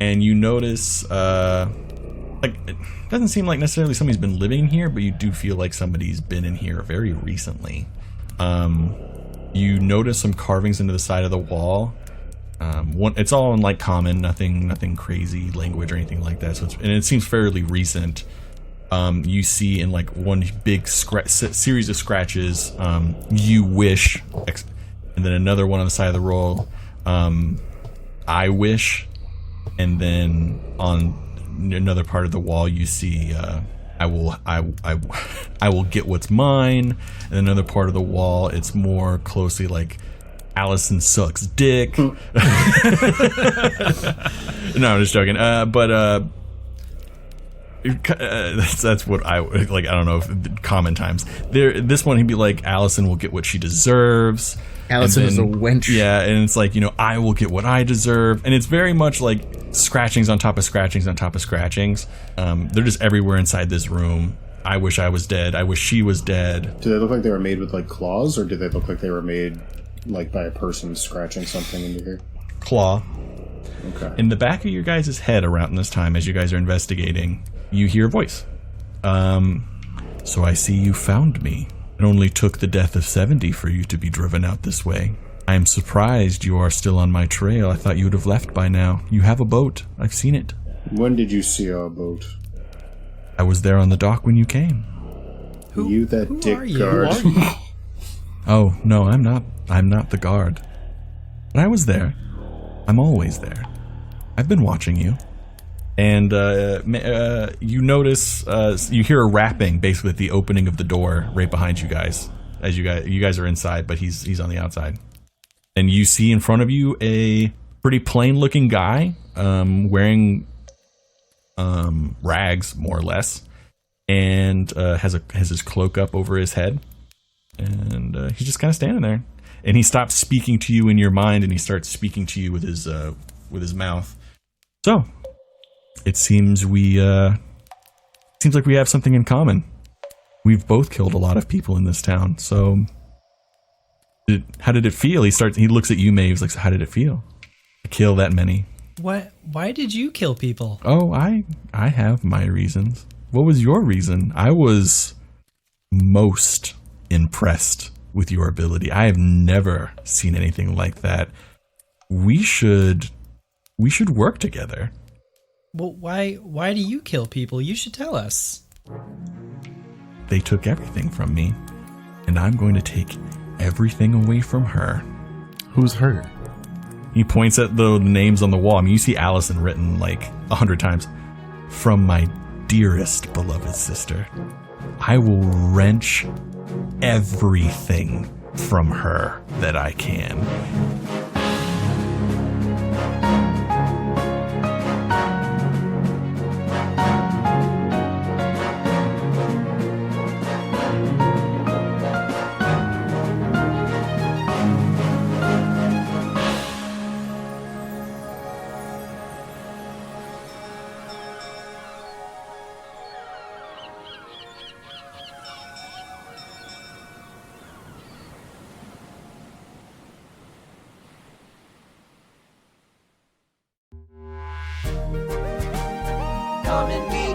And you notice, like, it doesn't seem like necessarily somebody's been living here, but you do feel like somebody's been in here very recently. You notice some carvings into the side of the wall. It's all in like common, nothing crazy language or anything like that. So it seems fairly recent. You see in like one big series of scratches, you wish, and then another one on the side of the roll, I wish, and then on another part of the wall you see I will get what's mine, and another part of the wall it's more closely like Allison sucks dick. No, I'm just joking. That's what I like. I don't know if common times there. This one he'd be like, Allison will get what she deserves. Allison is a wench. Yeah, and it's like, I will get what I deserve, and it's very much like scratchings on top of scratchings on top of scratchings. They're just everywhere inside this room. I wish I was dead. I wish she was dead. Do they look like they were made with like claws, or do they look like they were made like by a person scratching something into here? Claw. Okay. In the back of your guys' head around this time, as you guys are investigating, you hear a voice. So I see you found me. It only took the death of 70 for you to be driven out this way. I am surprised you are still on my trail. I thought you would have left by now. You have a boat. I've seen it. When did you see our boat? I was there on the dock when you came. You that dick guard. Oh, no, I'm not. I'm not the guard. But I was there. I'm always there. I've been watching you. And you notice, you hear a rapping basically at the opening of the door right behind you guys. As you guys are inside, but he's on the outside. And you see in front of you a pretty plain-looking guy, wearing rags more or less, and has his cloak up over his head, and he's just kind of standing there. And he stops speaking to you in your mind, and he starts speaking to you with his mouth. So, it seems like we have something in common. We've both killed a lot of people in this town. So, how did it feel? He looks at you, Maeve. He's like, so how did it feel to kill that many? What? Why did you kill people? Oh, I have my reasons. What was your reason? I was most impressed with your ability. I have never seen anything like that. We should work together. Well, why do you kill people? You should tell us. They took everything from me, and I'm going to take everything away from her. Who's her? He points at the names on the wall. I mean, you see Allison written like 100 times. From my dearest beloved sister. I will wrench everything from her that I can. Come and meet